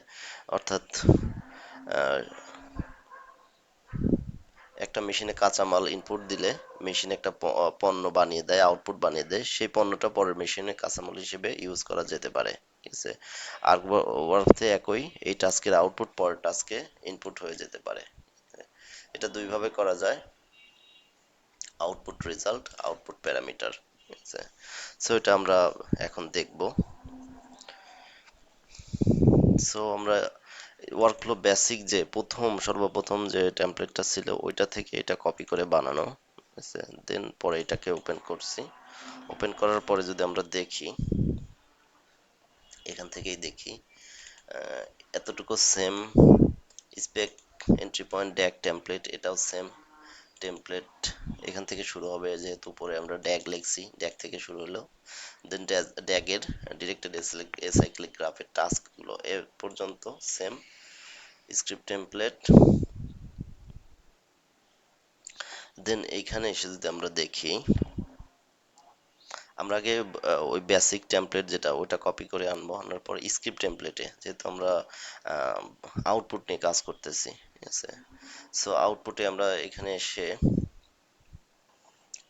অর্থাৎ আহ, একটা মেশিনে কাঁচামাল ইনপুট দিলে মেশিন একটা পণ্য বানিয়ে দেয়, আউটপুট বানিয়ে দেয়, সেই পণ্যটা পরের মেশিনে কাঁচামাল হিসেবে ইউজ করা যেতে পারে, ঠিক আছে? আর অর্থে একই, এই টাস্কের আউটপুট পরের টাস্কে ইনপুট হয়ে যেতে পারে। এটা দুই ভাবে করা যায়, আউটপুট রেজাল্ট, আউটপুট প্যারামিটার, ঠিক আছে? সো এটা আমরা এখন দেখব। সো আমরা ওয়ার্কফ্লো বেসিক যে সর্বপ্রথম যে টেমপ্লেটটা ছিল ওইটা থেকে এটা কপি করে বানানো, ঠিক আছে? দেন পরে এটাকে ওপেন করছি। ওপেন করার পরে যদি আমরা দেখি, এখান থেকেই দেখি, আহ, এতটুকু same spec, entry point, DAG template, এটাও সেম টেমপ্লেট। এখান থেকে শুরু হবে, যেহেতু উপরে আমরা ড্যাগ লিখছি, ড্যাগ থেকে শুরু হলো। দেন ড্যাগের ডিরেক্টেড এসাইক্লিক গ্রাফের টাস্ক গুলো এ পর্যন্ত সেম স্ক্রিপ্ট টেমপ্লেট। দেন এইখানে এসে যদি আমরা দেখি, আমরা আগে ওই বেসিক টেমপ্লেট যেটা ওটা কপি করে আনবো, আনার পর স্ক্রিপ্ট টেমপ্লেটে, যেহেতু আমরা আউটপুট নিয়ে কাজ করতেছি, ঠিক আছে? সো আউটপুটে আমরা এখানে এসে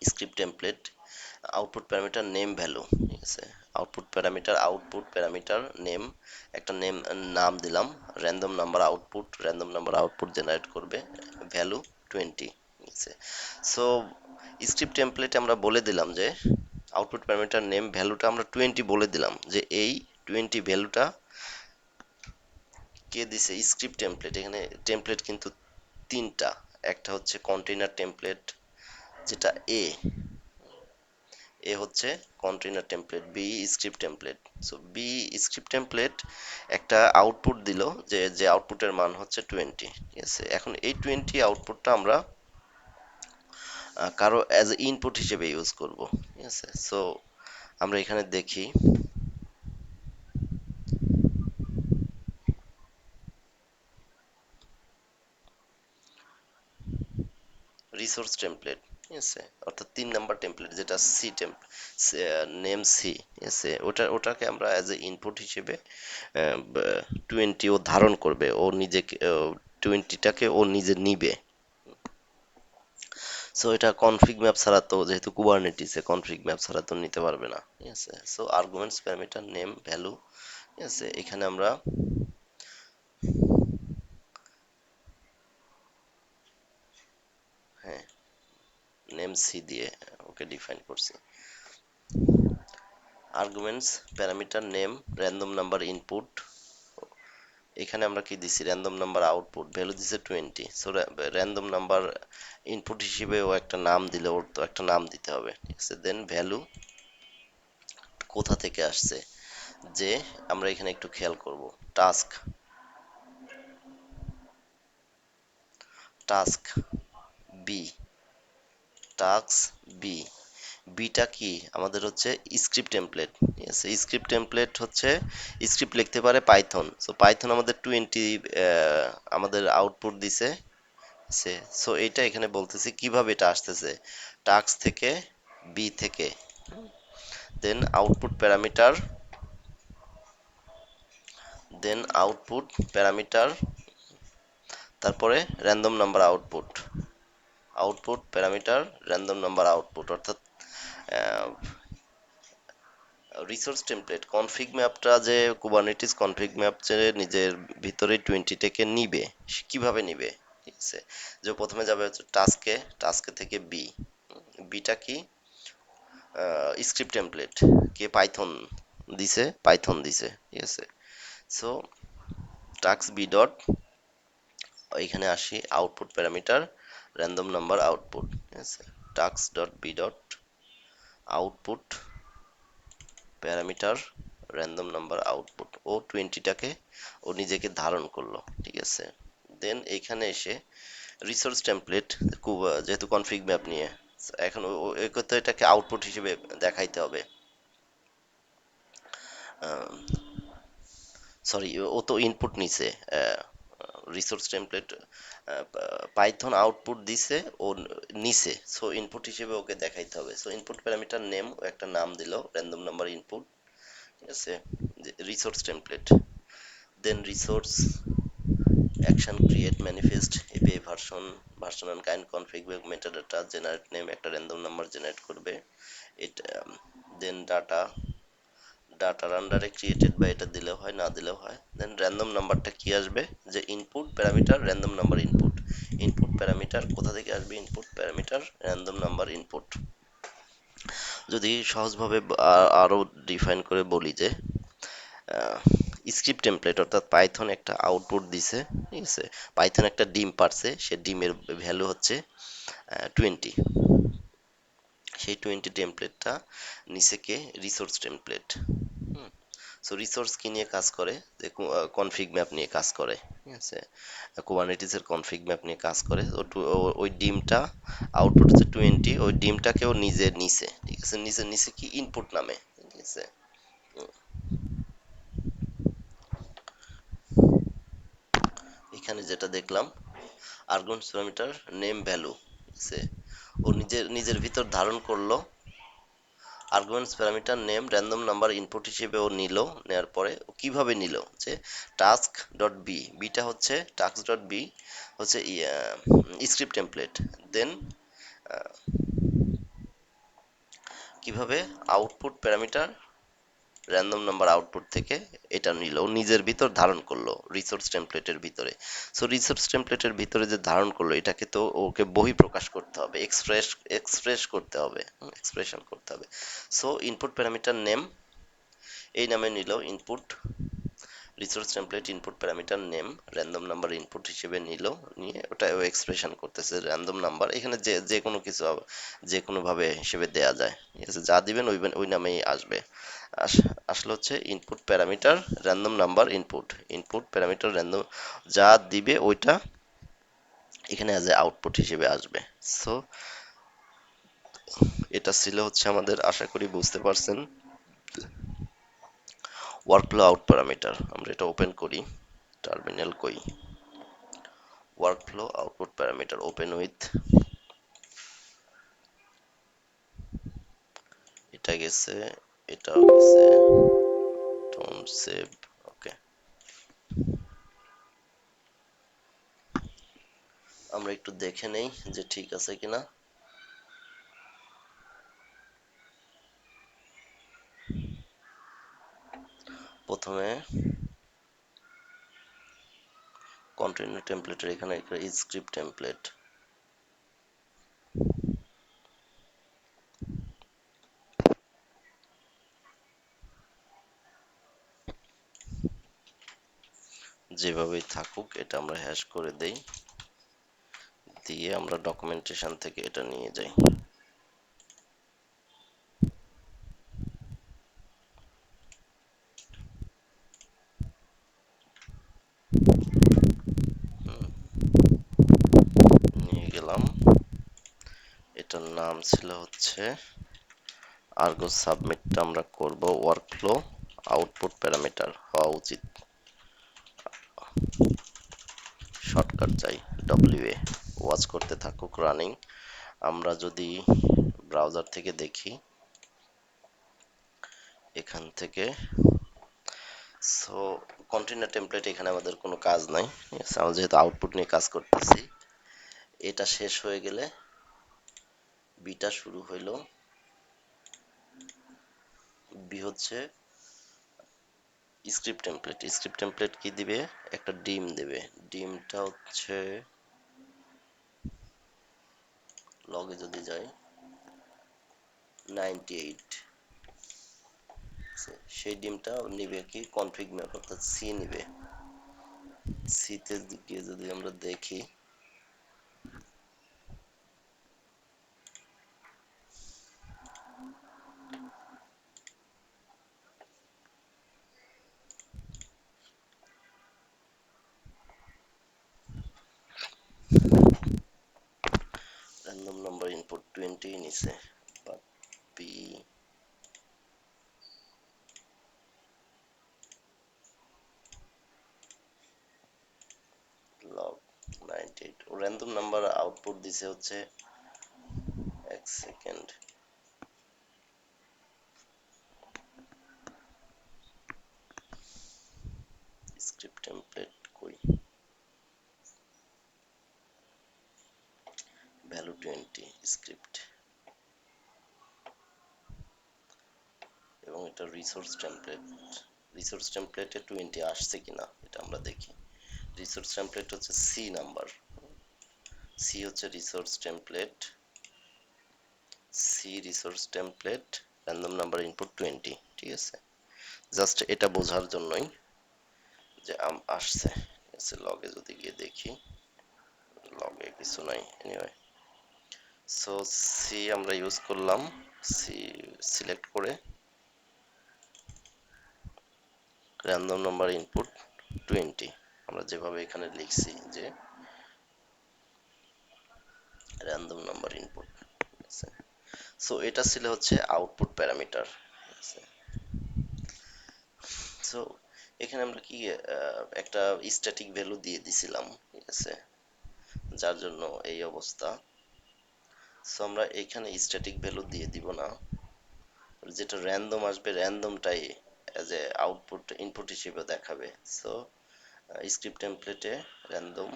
script template, output parameter name value, ঠিক আছে? আউটপুট প্যারামিটার নেম, একটা নাম দিলাম, র্যান্ডম নাম্বার আউটপুট জেনারেট করবে, ভ্যালু 20, ঠিক আছে? সো স্ক্রিপ্ট টেমপ্লেটে আমরা বলে দিলাম যে আউটপুট প্যারামিটার নেম ভ্যালুটা আমরা 20 বলে দিলাম, যে এই 20 ভ্যালুটা কে দিছে? Script template. এখানে টেমপ্লেট কিন্তু তিনটা, একটা হচ্ছে কন্টেইনার টেমপ্লেট, যেটা এ, হচ্ছে container template, B script template. So B script template একটা আউটপুট দিল, যে আউটপুটের মান হচ্ছে 20, ঠিক আছে? এখন এই 20 আউটপুটটা আমরা কারো অ্যাজ এ ইনপুট হিসেবে ইউজ করব, ঠিক আছে? সো আমরা এখানে দেখি রিসোর্স টেমপ্লেট, ঠিক আছে? অর্থাৎ 3 নাম্বার টেমপ্লেট, যেটা সি নেম সি, ঠিক আছে? ওটাকে আমরা অ্যাজ এ ইনপুট হিসেবে 20 ও ধারণ করবে, ও নিজেকে 20টাকে ও নিজে নিবে। সো এটা কনফিগ ম্যাপ ছাড়া তো, যেহেতু কুবারনেটিসে কনফিগ ম্যাপ ছাড়া তো নিতে পারবে না, ঠিক আছে? So arguments parameter name value, ঠিক আছে? এখানে আমরা হ্যাঁ নেম সি দিয়ে ওকে ডিফাইন করছি। Arguments parameter name random number input, এখানে আমরা কি দিছি? র্যান্ডম নাম্বার আউটপুট, ভ্যালু দিছে 20। সো র্যান্ডম নাম্বার ইনপুট হিসেবে ও একটা নাম দিলে, ওর তো একটা নাম দিতে হবে, ঠিক আছে? দেন ভ্যালু কোথা থেকে আসছে, যে আমরা এখানে একটু খেয়াল করব, task, task B, task B, বিটা কি আমাদের হচ্ছে স্ক্রিপ্ট টেমপ্লেট, ঠিক আছে? স্ক্রিপ্ট টেমপ্লেট হচ্ছে স্ক্রিপ্ট লিখতে পারে পাইথন। সো পাইথন আমাদের 20 আমাদের আউটপুট দিছে, সো এইটা এখানে বলতেছি কিভাবে এটা আসতেছে, টাস্ক থেকে, বি থেকে। দেন আউটপুট প্যারামিটার, দেন আউটপুট প্যারামিটার, তারপরে random number output, output parameter random number output. অর্থাৎ রিসোর্স টেমপ্লেট কনফিগ ম্যাপটা, যে কুবারনেটিস কনফিগ ম্যাপ যে নিজের ভিতরে 20টাকে নিবে, কিভাবে নিবে, ঠিক আছে? যে প্রথমে যাবে হচ্ছে টাস্কে, টাস্কে থেকে বি, বিটা কি স্ক্রিপ্ট টেমপ্লেট, কে পাইথন দিছে, ঠিক আছে? সো টাস্ক বি ডট, এখানে আসি output parameter random number output, ঠিক আছে? Task dot B dot output parameter random number output, ও 20টাকে ও নিজেকে ধারণ করলো, ঠিক আছে? দেন এখানে এসে রিসোর্স টেমপ্লেট, যেহেতু কনফিগ ম্যাপ নিয়ে, এখন এটাকে আউটপুট হিসেবে দেখাইতে হবে। সরি, ও তো ইনপুট নিছে, রিসোর্স টেমপ্লেট পাইথন আউটপুট দিছে ও নিছে, সো ইনপুট হিসেবে ওকে দেখাইতে হবে। সো ইনপুট প্যারামিটার নেম ও একটা নাম দিল র্যান্ডম নাম্বার ইনপুট, ঠিক আছে, resource template, then resource action create manifest API version and kind config metadata generate name একটা র্যান্ডম নাম্বার জেনারেট করবে এটা, দেন ডাটার আন্ডারে ক্রিয়েটেড বা এটা দিলেও হয় না দিলেও হয়। দেন র্যান্ডম নাম্বারটা কি আসবে, যে input parameter random number input, input parameter কোথা থেকে আসবে, input parameter random number input. যদি সহজভাবে আরো ডিফাইন করে বলি যে স্ক্রিপ্ট টেমপ্লেট অর্থাৎ পাইথন একটা আউটপুট দিছে, ঠিক আছে, পাইথন একটা ডিম পারছে, সে ডিমের ভ্যালু হচ্ছে 20, সেই 20 টেমপ্লেটটা নিচে কে রিসোর্স টেমপ্লেট। সো রিসোর্স কি নিয়ে কাজ করে, যে কনফিগ ম্যাপ নিয়ে কাজ করে, ঠিক আছে, কুবারনেটিস এর কনফিগ ম্যাপ নিয়ে কাজ করে। ওই ডিমটা আউটপুট হচ্ছে 20, ওই ডিমটাকেও নিজে নিছে, ঠিক আছে, নিচে নিচে কি ইনপুট নামে, ঠিক আছে। উম, এখানে যেটা দেখলাম আর্গুমেন্টস প্যারামিটার নেম ভ্যালু, ঠিক আছে, ও নিজের নিজের ভিতর ধারণ করলো arguments parameter name random number input হিসেবে ও নিল, নেওয়ার পরে ও কিভাবে নিল, যে টাস্ক ডট বি, বিটা হচ্ছে টাস্ক ডট বি হচ্ছে স্ক্রিপ্ট টেমপ্লেট, দেন কিভাবে output parameter random number output থেকে এটা নিল, ও নিজের ভিতর ধারণ করলো রিসোর্স টেমপ্লেটের ভিতরে। সো রিসোর্স টেমপ্লেটের ভিতরে যে ধারণ করলো এটাকে তো ওকে বহিঃপ্রকাশ করতে হবে, এক্সপ্রেস করতে হবে, এক্সপ্রেশন করতে হবে। সো ইনপুট প্যারামিটার নেম এই নামে নিল input, resource template input parameter name random number input হিসেবে নিল, নিয়ে ওটা ও এক্সপ্রেশন করতেছে র্যান্ডম নাম্বার, এখানে যে যে কোনো কিছু যে কোনো ভাবে হিসেবে দেয়া যায়, ঠিক আছে, যা দিবেন ওই নামেই আসবে। আসলে হচ্ছে input parameter random number input, input parameter random যা দিবে ওইটা এখানে অ্যাজ এ আউটপুট হিসেবে আসবে। সো এটা ছিল হচ্ছে আমাদের, আশা করি বুঝতে পারছেন, ওয়ার্কফ্লো আউট প্যারামিটার। আমরা এটা ওপেন করি, টার্মিনাল কই, workflow output parameter open with, এটা গেছে, এটাও গেছে, ডোন্ট সেভ, ওকে। আমরা একটু দেখে নেই যে ঠিক আছে কিনা। প্রথমে কন্টেইনার টেমপ্লেটের এখানে স্ক্রিপ্ট টেমপ্লেট, যেভাবেই থাকুক এটা আমরা হ্যাশ করে দেই, দিয়ে আমরা ডকুমেন্টেশন থেকে এটা নিয়ে যাই। নিয়ে গেলাম, এটার নাম ছিল হচ্ছে আর্গো, সাবমিটটা আমরা করব ওয়ার্কফ্লো আউটপুট প্যারামিটার হওয়া উচিত, শর্টকাট চাই ডব্লিউ এ, ওয়াচ করতে থাকুক রানিং। আমরা যদি ব্রাউজার থেকে দেখি এখান থেকে, সো কন্টেইনার টেমপ্লেট এখানে আমাদের কোনো কাজ নাই, ঠিক আছে, আমরা যেহেতু আউটপুট নিয়ে কাজ করতেছি, এটা শেষ হয়ে গেলে বিটা শুরু হইলো, বি হচ্ছে স্ক্রিপ্ট টেমপ্লেট, স্ক্রিপ্ট টেমপ্লেট কি দিবে, একটা ডিম দেবে, ডিমটা হচ্ছে লগে যদি যাই 98, সেই ডিমটা নিবে কি কনফিগ ম্যাপ অর্থাৎ সি নিবে, সিতে গিয়ে যদি আমরা দেখি র্যান্ডম নাম্বার ইনপুট 20 নিছে, but P log random number output দিছে হচ্ছে, এক সেকেন্ড, স্ক্রিপ্ট টেমপ্লেট কই, ভ্যালু 20 স্ক্রিপ্ট, এবং এটা রিসোর্স টেমপ্লেটে 20 আসছে কিনা এটা আমরা দেখি। রিসোর্স টেমপ্লেট হচ্ছে সি নাম্বার, সি হচ্ছে resource template, C resource template, random number input 20, ঠিক আছে। জাস্ট এটা বোঝার জন্যই যে আসছে, ঠিক আছে। লগে যদি গিয়ে দেখি, লগে কিছু নাই, এনিওয়ে। সো সি আমরা ইউজ করলাম, সি সিলেক্ট করে র্যান্ডম নাম্বার ইনপুট 20, আমরা যেভাবে এখানে লিখছি যে র্যান্ডম নাম্বার ইনপুট, ঠিক আছে। সো এটা ছিল হচ্ছে আউটপুট প্যারামিটার, ঠিক আছে। সো এখানে আমরা কি একটা স্ট্যাটিক ভ্যালু দিয়ে দিছিলাম, ঠিক আছে, যার জন্য এই অবস্থা। সো আমরা এখানে স্ট্যাটিক ভ্যালু দিয়ে দিব না, যেটা র্যান্ডম আসবে র্যান্ডমটাই এজ এ আউটপুট ইনপুট হিসেবে দেখাবে। সো স্ক্রিপ্ট টেমপ্লেটে র্যান্ডম,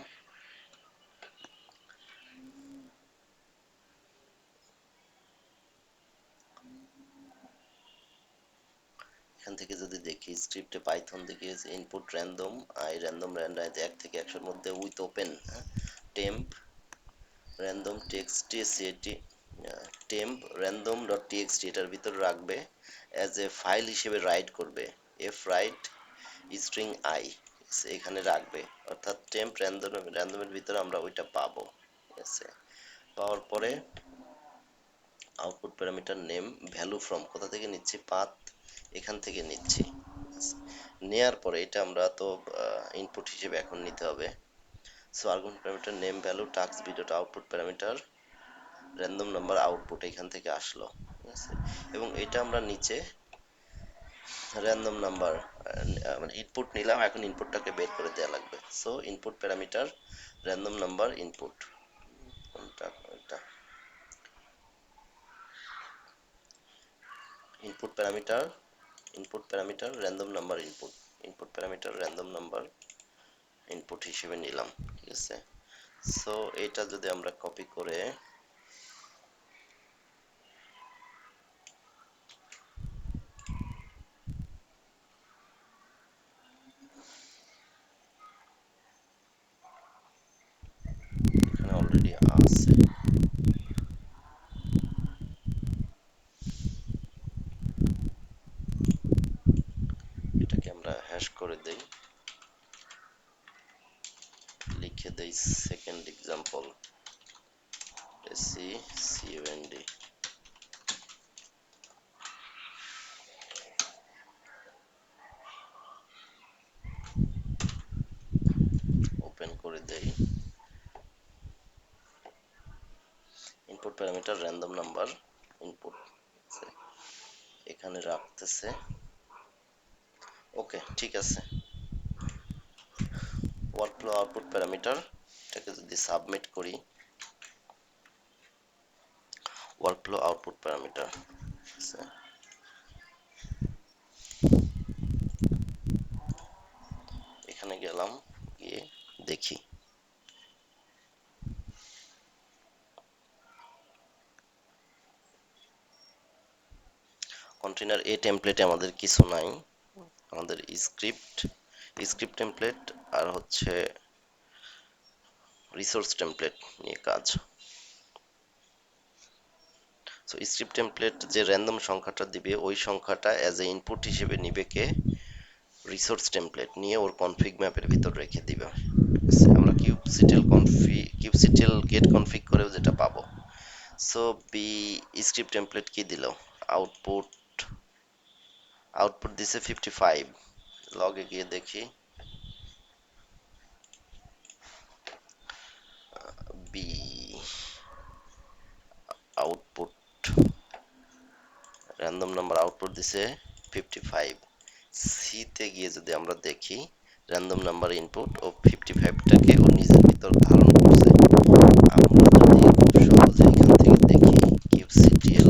এখান থেকে যদি দেখি স্ক্রিপ্টে পাইথন দেখি input random, I random random 1 থেকে 100 এর মধ্যে with open temp random TXT, temp random dot TXT এটার ভিতর রাখবে, অ্যাজ এ ফাইল হিসেবে রাইট করবে, এফ রাইট স্ট্রিং আই এখানে রাখবে, অর্থাৎ টেম্প র্যান্ডমের ভিতরে আমরা ওইটা পাবো, ঠিক আছে। পাওয়ার পরে output parameter name value from কোথা থেকে নিচ্ছি, পাথ এখান থেকে নিচ্ছি, নেয়ার পরে এটা আমরা তো ইনপুট হিসেবে এখন নিতে হবে। So argument parameter name value task B dot output parameter random number output এখান থেকে আসলো, ঠিক আছে। এবং এটা আমরা নিচে র্যান্ডম নাম্বার মানে ইনপুট নিলাম, এখন ইনপুটটাকে বের করে দেওয়া লাগবে। So input parameter random number input, কোনটা এটা input parameter, input parameter random number input, input parameter random number input হিসেবে নিলাম, ঠিক আছে। সো এটা যদি আমরা কপি করে এখানে অলরেডি আছে, এটাকে আমরা হ্যাশ করে দেই, লিখে দেই সেকেন্ড এক্সাম্পল সি সিউএনডি, ওপেন করে দেই, input parameter random number input এখানে রাখতেছে, ওকে ঠিক আছে। ওয়ার্কফ্লো আউটপুট প্যারামিটার এটাকে যদি সাবমিট করি, ওয়ার্কফ্লো আউটপুট প্যারামিটার, এখানে গেলাম, গিয়ে দেখি কন্টেনার এ টেমপ্লেটে আমাদের কিছু নাই, আমাদের স্ক্রিপ্ট টেমপ্লেট আর হচ্ছে রিসোর্স টেমপ্লেট নিয়ে কাজ। সো স্ক্রিপ্ট টেমপ্লেট যে র্যান্ডম সংখ্যাটা দিবে ওই সংখ্যাটা অ্যাজ এ ইনপুট হিসেবে নিবে কে, রিসোর্স টেমপ্লেট নিয়ে ওর কনফিগ ম্যাপের ভিতর রেখে দিবে। আমরা কিউবসিটেল গেট কনফিগ করেও যেটা পাবো। সো বি স্ক্রিপ্ট টেমপ্লেট কি দিল, আউটপুট আউটপুট দিছে 55, লগে গিয়ে দেখি B output random number output দিছে 55, সি তে গিয়ে যদি আমরা দেখি র্যান্ডম নাম্বার ইনপুট ও 55টাকে ও নিজের তো ধারণ করছে। আমরা যদি খুব সহজে এখান থেকে দেখি kubectl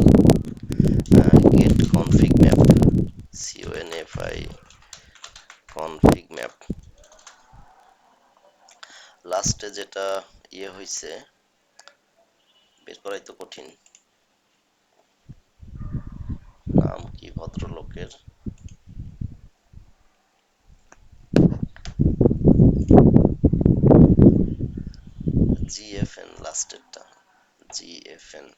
get config map confi config map লাস্টে যেটা হইছে বের করাই তো কঠিন। নাম কি ভদ্রলোকের? gfn লাস্টেরটা, gfn।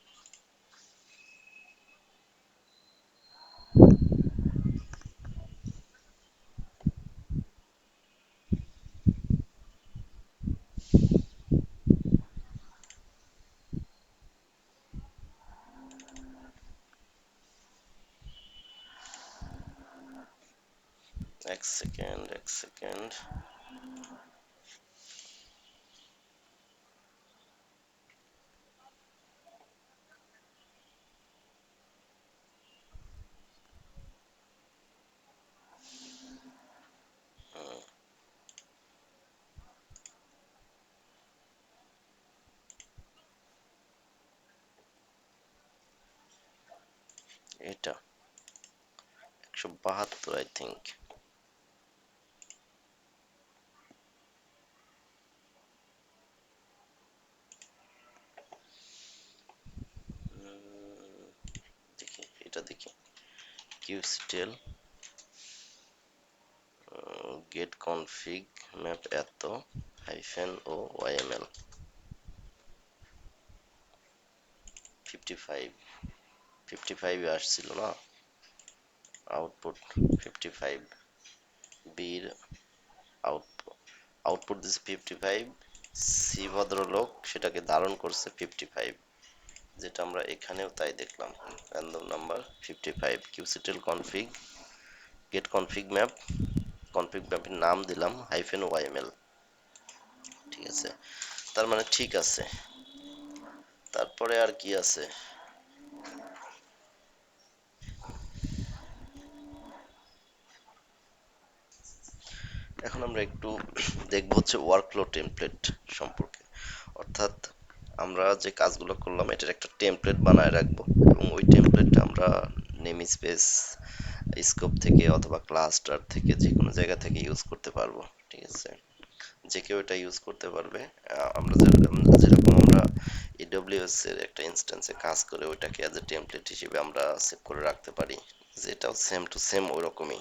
এক সেকেন্ড, এক সেকেন্ড। এটা 172 আই থিঙ্ক। দেখি এটা দেখি kubectl get config map এত হাইফেন ও yml 55 55 আসছিল না আউটপুট 55 বির আউটপুট দিছে 55। সি ভদ্রলোক সেটাকে ধারণ করছে 55, যেটা আমরা এখানেও তাই দেখলাম। Random number 55 kubectl config get config map config ম্যাপের নাম দিলাম হাইফেন yml। ঠিক আছে, তার মানে ঠিক আছে। তারপরে আর কি আছে? এখন আমরা একটু দেখবো হচ্ছে ওয়ার্কফ্লো টেমপ্লেট সম্পর্কে। অর্থাৎ আমরা যে কাজগুলো করলাম এটার একটা টেমপ্লেট বানায় রাখবো, এবং ওই টেমপ্লেটটা আমরা নেম স্পেস স্কোপ থেকে অথবা ক্লাস্টার থেকে যে কোনো জায়গা থেকে ইউজ করতে পারবো। ঠিক আছে, যে কেউ এটা ইউজ করতে পারবে। আমরা যেরকম আমরা AWS এর একটা ইনস্ট্যান্সে কাজ করে ওইটাকে অ্যাজ এ টেমপ্লেট হিসেবে আমরা সেভ করে রাখতে পারি, যেটাও সেম টু সেম ওইরকমই।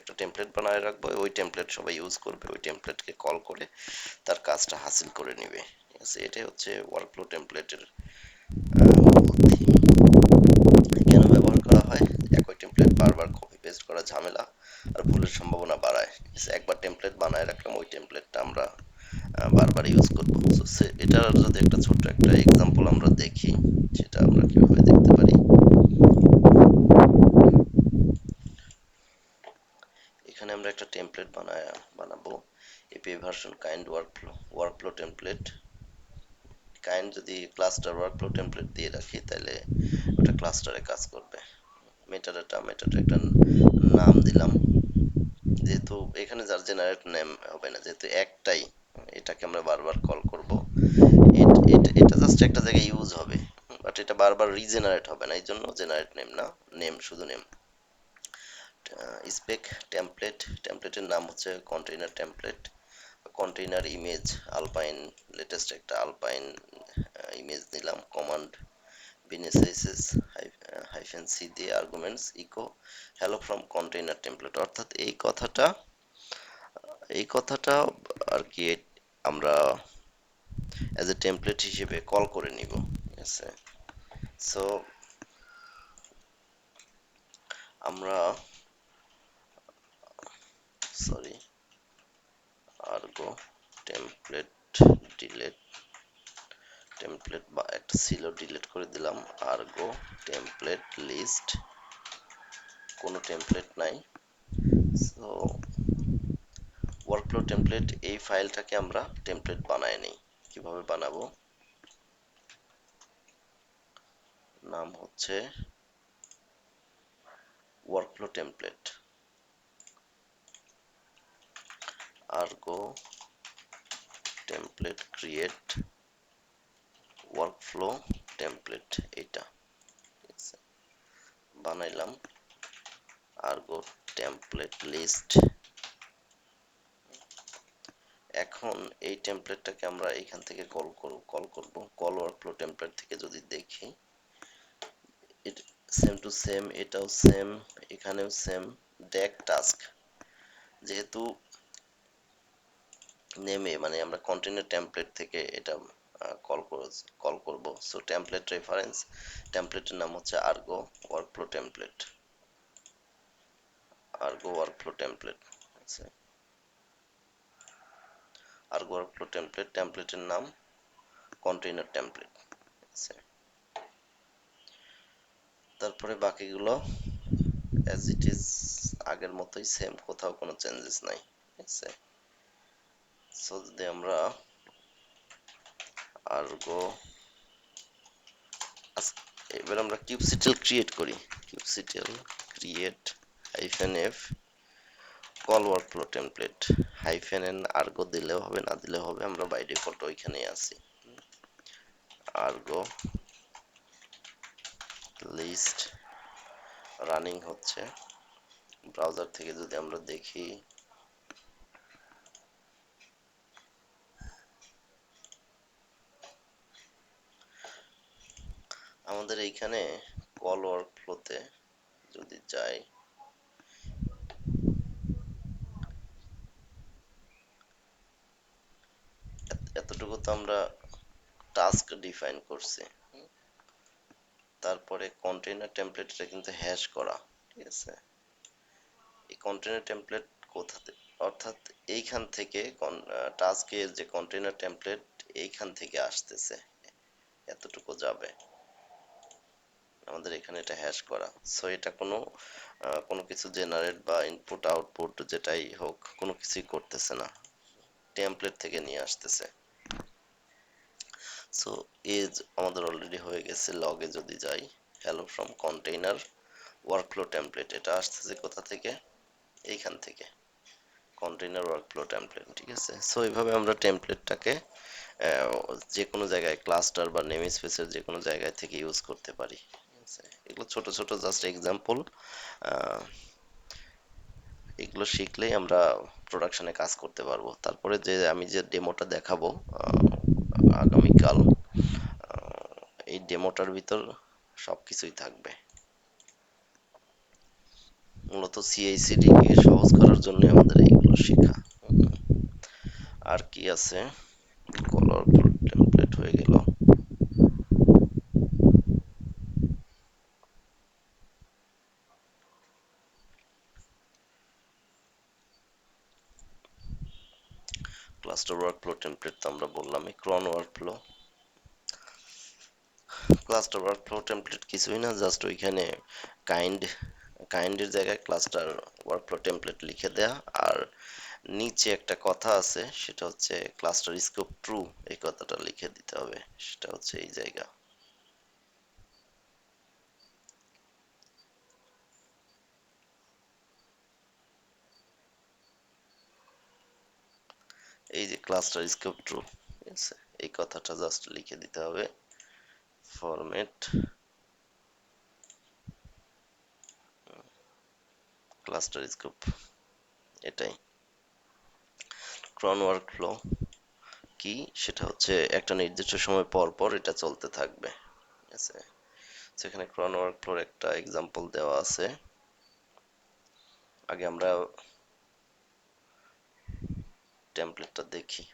একটা টেমপ্লেট বানায় রাখবো, ওই টেমপ্লেট সবাই ইউজ করবে, ওই টেমপ্লেটকে কল করে তার কাজটা হাসিল করে নিবে। ঠিক আছে, এটাই হচ্ছে ওয়ার্কফ্লো টেমপ্লেটের কেন ব্যবহার করা হয়। একই টেমপ্লেট বারবার কপি পেস্ট করা ঝামেলা আর ভুলের সম্ভাবনা বাড়ায়। একবার টেমপ্লেট বানায় রাখলাম, ওই টেমপ্লেটটা আমরা বারবার ইউজ করবো। এটার যদি একটা ছোট্ট একটা এক্সাম্পল আমরা দেখি, সেটা আমরা কিভাবে দেখতে পারি। এখানে আমরা একটা টেমপ্লেট বানাবো API version kind workflow template. Kind যদি ক্লাস্টার ওয়ার্কফ্লো টেমপ্লেট দিয়ে রাখি তাহলে ওটা ক্লাস্টারে কাজ করবে। মেটাডাটা একটা নাম দিলাম, যেহেতু এখানে যার জেনারেট নেম হবে না, যেহেতু একটাই, এটাকে আমরা বারবার কল করব। এটা জাস্ট একটা জায়গায় ইউজ হবে, বাট এটা বারবার রিজেনারেট হবে না, এই জন্য জেনারেট নেম না, নেম শুধু নেম। স্পেক টেমপ্লেটের নাম হচ্ছে container template. Container image alpine, latest একটা আলপাইন ইমেজ নিলাম। কমান্ড বিনেসিস হাইফেন সি দিয়ে arguments echo hello from container template. অর্থাৎ এই কথাটা আর কি আমরা অ্যাজ এ টেমপ্লেট হিসেবে কল করে নিব। ঠিক আছে, সো আমরা sorry Argo template delete template বা একটা ছিল ডিলিট করে দিলাম। আর্গো টেমপ্লেট লিস্ট, কোনো টেমপ্লেট নাই। সো ওয়ার্কফ্লো টেমপ্লেট এই ফাইলটাকে আমরা টেমপ্লেট বানায় নিই। কিভাবে বানাবো? নাম হচ্ছে workflow template, Argo template create workflow template, এটা ঠিক আছে, বানাইলাম আর্গো টেমপ্লেট লিস্ট। এখন এই টেমপ্লেটটাকে আমরা এখান থেকে কল করব। কল ওয়ার্কফ্লো টেমপ্লেট থেকে যদি দেখি, সেম টু সেম, এটাও সেম, এখানেও সেম। ডেক টাস্ক, যেহেতু নেমে মানে আমরা কন্টেনার টেমপ্লেট থেকে এটা কল করব, সো টেমপ্লেট রেফারেন্স, টেমপ্লেটের নাম হচ্ছে আর্গো ওয়ার্কফ্লো টেমপ্লেট, আর্গো ওয়ার্কফ্লো টেমপ্লেট আছে, আর্গো ওয়ার্কফ্লো টেমপ্লেট, টেমপ্লেটের নাম কন্টেইনার টেমপ্লেট আছে। তারপরে বাকিগুলো অ্যাজ ইট ইজ আগের মতোই সেম, কোথাও কোনো চেঞ্জেস নাই, ঠিক আছে। সো যদি আমরা আর্গো, এবার আমরা কিউবসিটেল ক্রিয়েট করি, kubectl create -f call workflow template, -n Argo দিলেও হবে না দিলেও হবে, আমরা বাই ডিফল্ট ওইখানেই আছি। আর্গো লিস্ট রানিং হচ্ছে, ব্রাউজার থেকে যদি আমরা দেখি, আমাদের এইখানে কল ওয়ার্কফ্লোতে যদি যাই, এতটুকু তো আমরা টাস্ক ডিফাইন করছি। তারপরে কন্টেইনার টেমপ্লেটটা কিন্তু হ্যাশ করা, ঠিক আছে। এই কন্টেইনার টেমপ্লেট কোথা থেকে, অর্থাৎ এইখান থেকে টাস্কের যে কন্টেইনার টেমপ্লেট এইখান থেকে আসতেছে, এতটুকু যাবে আমাদের এখানে এটা হ্যাশ করা। সো এটা কোনো কিছু জেনারেট বা ইনপুট আউটপুট যেটাই হোক কোনো কিছুই করতেছে না, টেমপ্লেট থেকে নিয়ে আসতেছে। সো এজ আমাদের অলরেডি হয়ে গেছে। লগে যদি যাই, hello from container workflow template, এটা আসতেছে কোথা থেকে, এইখান থেকে কন্টেইনার ওয়ার্কফ্লো টেমপ্লেট, ঠিক আছে। সো এইভাবে আমরা টেমপ্লেটটাকে যে কোনো জায়গায় ক্লাস্টার বা নেম স্পেসের যে কোনো জায়গায় থেকে ইউজ করতে পারি, ঠিক আছে। এগুলো ছোট ছোট জাস্ট এক্সাম্পল, এগুলো শিখলেই আমরা প্রোডাকশনে কাজ করতে পারবো। তারপরে যে আমি যে ডেমোটা দেখাবো আগামীকাল, এই ডেমোটার ভিতর সবকিছুই থাকবে, মূলত সিআই/সিডি কে সহজ করার জন্য আমাদের এইগুলো শেখা। আর কি আছে, কলার টেমপ্লেট হয়ে গেল। ক্লাস্টার ওয়ার্কফ্লো টেমপ্লেট তো আমরা বললামই। ক্রন ওয়ার্কফ্লো, ক্লাস্টার ওয়ার্কফ্লো টেমপ্লেট কিছুই না, জাস্ট ওইখানে কাইন্ড কাইন্ডের জায়গায় ক্লাস্টার ওয়ার্কফ্লো টেমপ্লেট লিখে দেয়া, আর নিচে একটা কথা আছে, সেটা হচ্ছে ক্লাস্টার স্কোপ ট্রু, এই কথাটা লিখে দিতে হবে, সেটা হচ্ছে এই জায়গা। এই যে ক্লাস্টার স্কোপ ট্রু, ঠিক আছে, এই কথাটা জাস্ট লিখে দিতে হবে। ফরম্যাট ক্লাস্টার স্কোপ, এটাই। ক্রন ওয়ার্কফ্লো কি, সেটা হচ্ছে একটা নির্দিষ্ট সময় পর পর এটা চলতে থাকবে, ঠিক আছে। সেখানে ক্রন ওয়ার্কফ্লোর একটা এক্সাম্পল দেওয়া আছে। আগে আমরা টেমপ্লেটটা দেখি।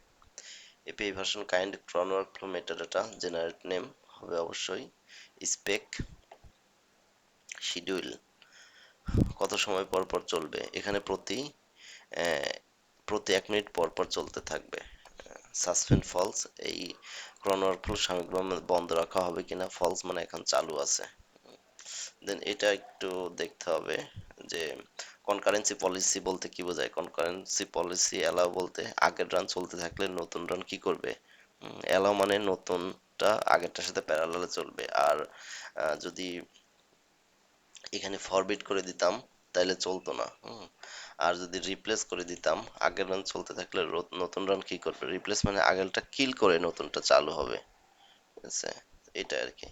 API version kind ক্রন workflow metadata generate name হবে অবশ্যই, স্পেক শিডিউল কত সময় পর পর চলবে, এখানে প্রতি 1 মিনিট পর পর চলতে থাকবে। সাসপেন্ড ফলস, এই ক্রন ওয়ার্কফ্লো সাময়িকভাবে বন্ধ রাখা হবে কিনা, ফলস মানে এখন চালু আছে। দেন এটা একটু দেখতে হবে যে কনকারেন্সি পলিসি বলতে কি বোঝায়। কনকারেন্সি পলিসি অ্যালাউ বলতে আগের রান চলতে থাকলে নতুন রান কি করবে, অ্যালাউ মানে নতুনটা আগেরটার সাথে প্যারালালে চলবে। আর যদি এখানে ফরবিট করে দিতাম, তাইলে চলতো না। আর যদি রিপ্লেস করে দিতাম, আগের রান চলতে থাকলে নতুন রান কি করবে, রিপ্লেস মানে আগেরটা কিল করে নতুনটা চালু হবে। ঠিক আছে, এটা আর কি।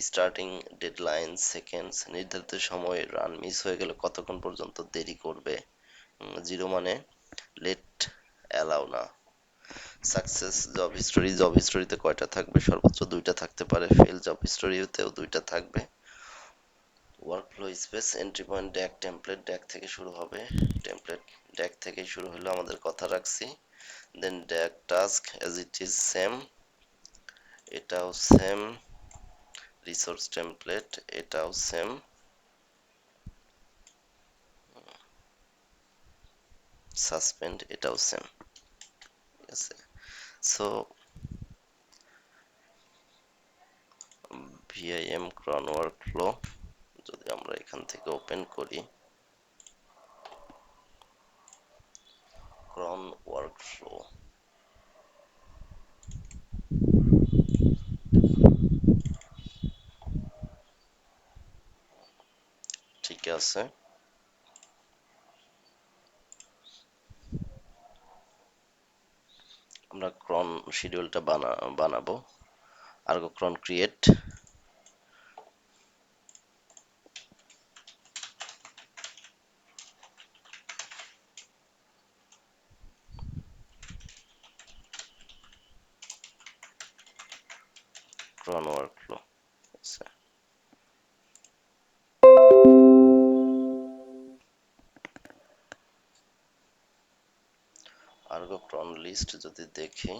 স্টার্টিং ডেডলাইন সেকেন্ডস, নির্ধারিত সময়ে রান মিস হয়ে গেলে কতক্ষণ পর্যন্ত দেরি করবে। জিরো মানে লেট অ্যালাউ না। সাকসেস জব হিস্টোরি, জব হিস্টোরিতে কয়টা থাকবে, সর্বোচ্চ দুইটা থাকতে পারে, ফেল জব হিস্টোরিতেও দুইটা থাকবে। Workflow space, entry point, DAG template, Dag থেকে শুরু হবে, টেমপ্লেট ড্যাগ থেকে শুরু হলো, আমাদের কথা রাখছি। Then DAG task as it is same, এটাও সেম। রিসোর্স টেমপ্লেট, এটাও সেম। সাসপেন্ড, এটাও সেম। ঠিক আছে, সো ভিআইএম ক্রন ওয়ার্কফ্লো যদি আমরা এখান থেকে ওপেন করি, ক্রন ওয়ার্কফ্লো, ঠিক আছে। আমরা ক্রন শিডিউলটা বানাবো। আর্গো ক্রন ক্রিয়েট, ক্রন ওয়ার্কফ্লো। আচ্ছা, আর্গো ক্রন লিস্ট যদি দেখি,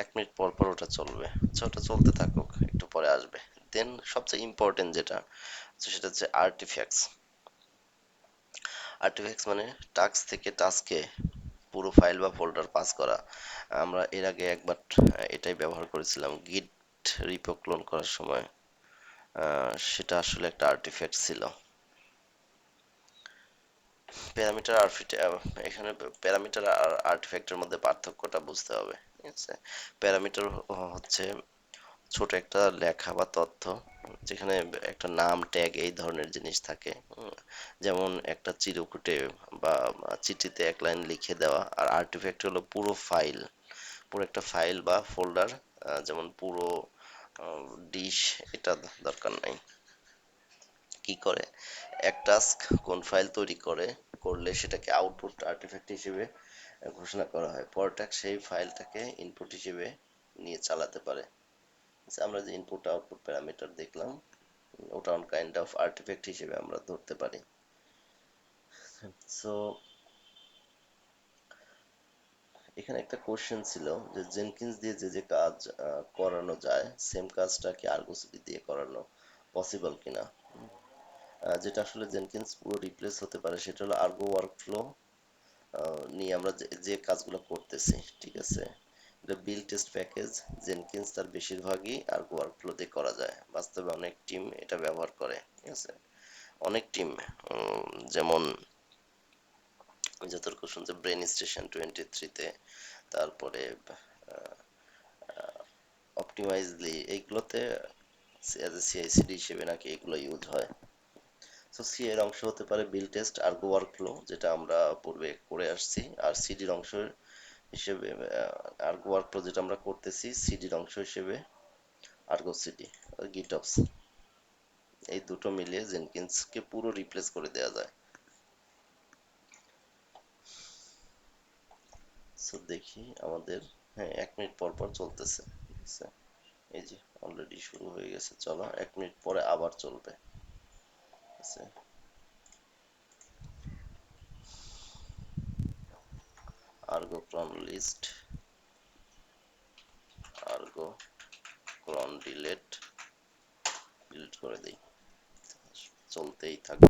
এক মিনিট পর পর ওটা চলবে। আচ্ছা, ওটা চলতে থাকুক, একটু পরে আসবে। দেন সবচেয়ে ইম্পর্টেন্ট যেটা, সেটা হচ্ছে আর্টিফ্যাক্টস। আর্টিফ্যাক্টস মানে টাস্ক থেকে টাস্কে পুরো ফাইল বা ফোল্ডার পাস করা। আমরা এর আগে একবার এটাই ব্যবহার করেছিলাম গিট রিপো ক্লোন করার সময়। সেটা আসলে একটা আর্টিফ্যাক্ট ছিল। প্যারামিটার আর এখানে প্যারামিটার আর আর্টিফ্যাক্টের মধ্যে পার্থক্যটা বুঝতে হবে। ঠিক আছে, প্যারামিটার হচ্ছে ছোট একটা লেখা বা তথ্য, যেখানে একটা নাম, ট্যাগ, এই ধরনের জিনিস থাকে। যেমন একটা চিরকুটে বা চিঠিতে এক লাইন লিখে দেওয়া। আর আর্টিফ্যাক্ট হলো পুরো ফাইল, পুরো একটা ফাইল বা ফোল্ডার। যেমন পুরো ডিশ, এটা দরকার নাই। কি করে, এক টাস্ক কোন ফাইল তৈরি করলে সেটাকে আউটপুট আর্টিফ্যাক্ট হিসেবে ঘোষণা করা হয়, পরের টাস্ক সেই ফাইলটাকে ইনপুট হিসেবে নিয়ে চালাতে পারে। আচ্ছা, আমরা যে ইনপুট আউটপুট প্যারামিটার দেখলাম, ওটা অন কাইন্ড অফ আর্টিফ্যাক্ট হিসেবে আমরা ধরতে পারি। সো এখানে একটা কোশ্চেন ছিল যে জেনকিন্স দিয়ে যে যে কাজ করানো যায়, সেম কাজটা কি আর্গো সিডি দিয়ে করানো পসিবল কিনা। যেটা আসলে জেনকিন্স পুরো রিপ্লেস হতে পারে সেটা হলো আর্গো ওয়ার্কফ্লো নিয়ে আমরা যে কাজগুলো করতেছি। ঠিক আছে, এটা বিল্ড টেস্ট প্যাকেজ, জেনকিন্স তার বেশিরভাগই আর্গো ওয়ার্কফ্লো দিয়ে করা যায়। বাস্তবে অনেক টিম এটা ব্যবহার করে। ঠিক আছে, অনেক টিম, যেমন আমি যতটুকু শুনছি ব্রেন স্টেশন 23-তে, তারপরে অপটিমাইজলি, এইগুলোতে অ্যাজ এ সিআইসিডি হিসেবে নাকি এগুলো ইউজ হয়। সো সি এর অংশ হতে পারে বিল টেস্ট, আর্গো ওয়ার্কফ্লো যেটা আমরা পূর্বে করে আসছি, আর সিডির অংশ হিসেবে আর্গো ওয়ার্কফ্লো যেটা আমরা করতেছি, সিডির অংশ হিসেবে আর্গো সিডি, গিটঅপস, এই দুটো মিলিয়ে জেনকিন্সকে পুরো রিপ্লেস করে দেওয়া যায়। সো দেখি আমাদের, হ্যাঁ, এক মিনিট পর পর চলতেছে। ঠিক আছে, এই যে অলরেডি শুরু হয়ে গেছে, চলো এক মিনিট পরে আবার চলবে। ঠিক আছে, আর্গো ক্রন লিস্ট, আর্গো ক্রন ডিলিট করে দিই, চলতেই থাকবে।